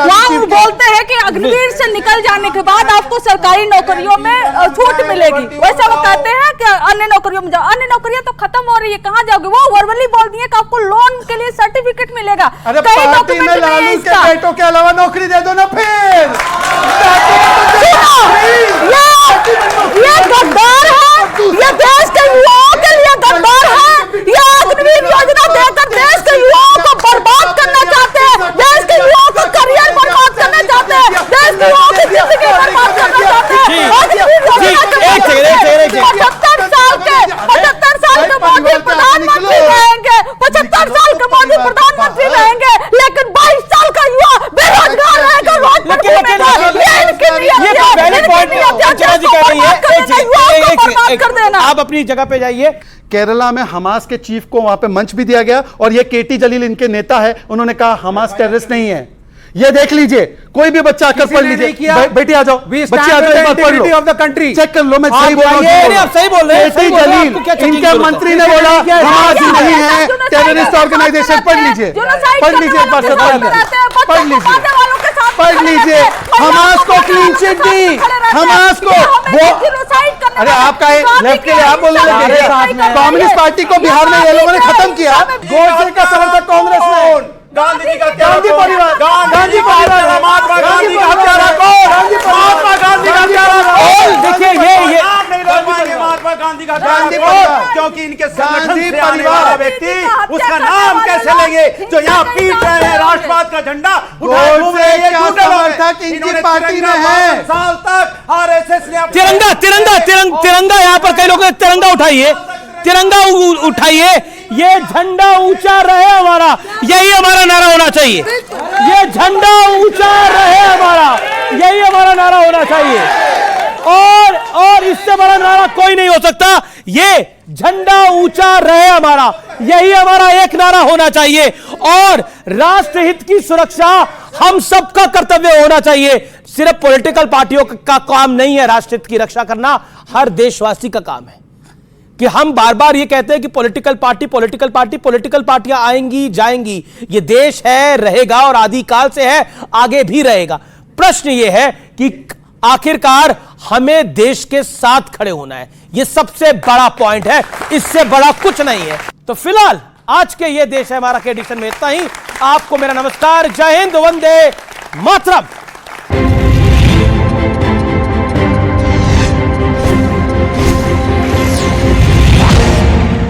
वहाँ बोलते हैं कि अग्निवीर से निकल जाने के बाद आपको सरकारी नौकरियों में छूट मिलेगी, वैसा वो कहते हैं कि अन्य नौकरियों में जाओ। अन्य नौकरियां तो खत्म हो रही है, कहाँ जाओगे? वो वर्बली बोल दिए कि आपको लोन के लिए सर्टिफिकेट मिलेगा। कई डॉक्यूमेंट में लालू के बेटों के अलावा नौकरी दे दो ना फिर। ये गद्दार है, ये देश के युवाओं के लिए गद्दार है। ये अग्निवीर योजना देकर देश के युवाओं को बर्बाद करना चाहते हैं, देश के युवाओं का करियर बर्बाद करना चाहते हैं, देश के युवाओं की जिंदगी बर्बाद करना चाहते हैं। 75 साल के मोदी प्रधानमंत्री रहेंगे, 75 साल के मोदी प्रधानमंत्री रहेंगे, लेकिन 22 साल का युवा बेरोजगार रहेगा, रोड पर घूमेगा। आप अपनी जगह पे जाइए। केरला में हमास के चीफ को वहां पे मंच भी दिया गया और ये केटी जलील इनके नेता है, उन्होंने कहा हमास टेररिस्ट नहीं है। ये देख लीजिए, कोई भी बच्चा आकर पढ़ लीजिए। बेटी आ जाओ, बच्चे आ जाओ, एक बार पढ़ लो, चेक कर लो। मैं सही बोल रहा हूँ, आप सही बोल रहे हैं। केटी जलील इनके मंत्री ने बोला हमास नहीं है, टेररिस्ट ऑर्गेनाइजेशन। पढ़ लीजिए, पढ़ लीजिए, एक बार से पढ़ लीजिए, पढ़ लीजिए। हमास को क्लीन चिट दी, हमास को वो। अरे आपका लेफ्ट के लिए आप बोल रहे हैं, कम्युनिस्ट पार्टी को बिहार में ये लोगों ने खत्म किया। गोडसे का समर्थक कांग्रेस में, गांधी जी का गांधी परिवार, गांधी परिवार, महात्मा गांधी का हत्यारा कौन? महात्मा गांधी का हत्यारा कौन? देखिए ये महात्मा गांधी का गांधी परिवार, क्योंकि इनके संगठन से आने वाला व्यक्ति उसका नाम कैसे लेंगे जो यहाँ पीट रहे हैं राष्ट्रवाद का झंडा उठाए घूम रहे हैं। इनकी पार्टी में है साल तक आरएसएस ने तिरंगा तिरंगा तिरंगा यहाँ पर कई लोग तिरंगा उठाइए, तिरंगा उठाइए। ये झंडा ऊंचा रहे हमारा, यही हमारा नारा होना चाहिए। ये झंडा ऊंचा रहे हमारा, यही हमारा नारा होना चाहिए। और इससे बड़ा नारा कोई नहीं हो सकता। ये झंडा ऊंचा रहे हमारा, यही हमारा एक नारा होना चाहिए। और राष्ट्रहित की सुरक्षा हम सबका कर्तव्य होना चाहिए। सिर्फ पॉलिटिकल पार्टियों का काम नहीं है राष्ट्रहित की रक्षा करना, हर देशवासी का काम है। कि हम बार बार ये कहते हैं कि पॉलिटिकल पार्टियां आएंगी जाएंगी, ये देश है, रहेगा और आदिकाल से है, आगे भी रहेगा। प्रश्न ये है कि आखिरकार हमें देश के साथ खड़े होना है, ये सबसे बड़ा पॉइंट है, इससे बड़ा कुछ नहीं है। तो फिलहाल आज के ये देश है हमारा के एडिशन में इतना ही। आपको मेरा नमस्कार, जय हिंद, वंदे मातरम।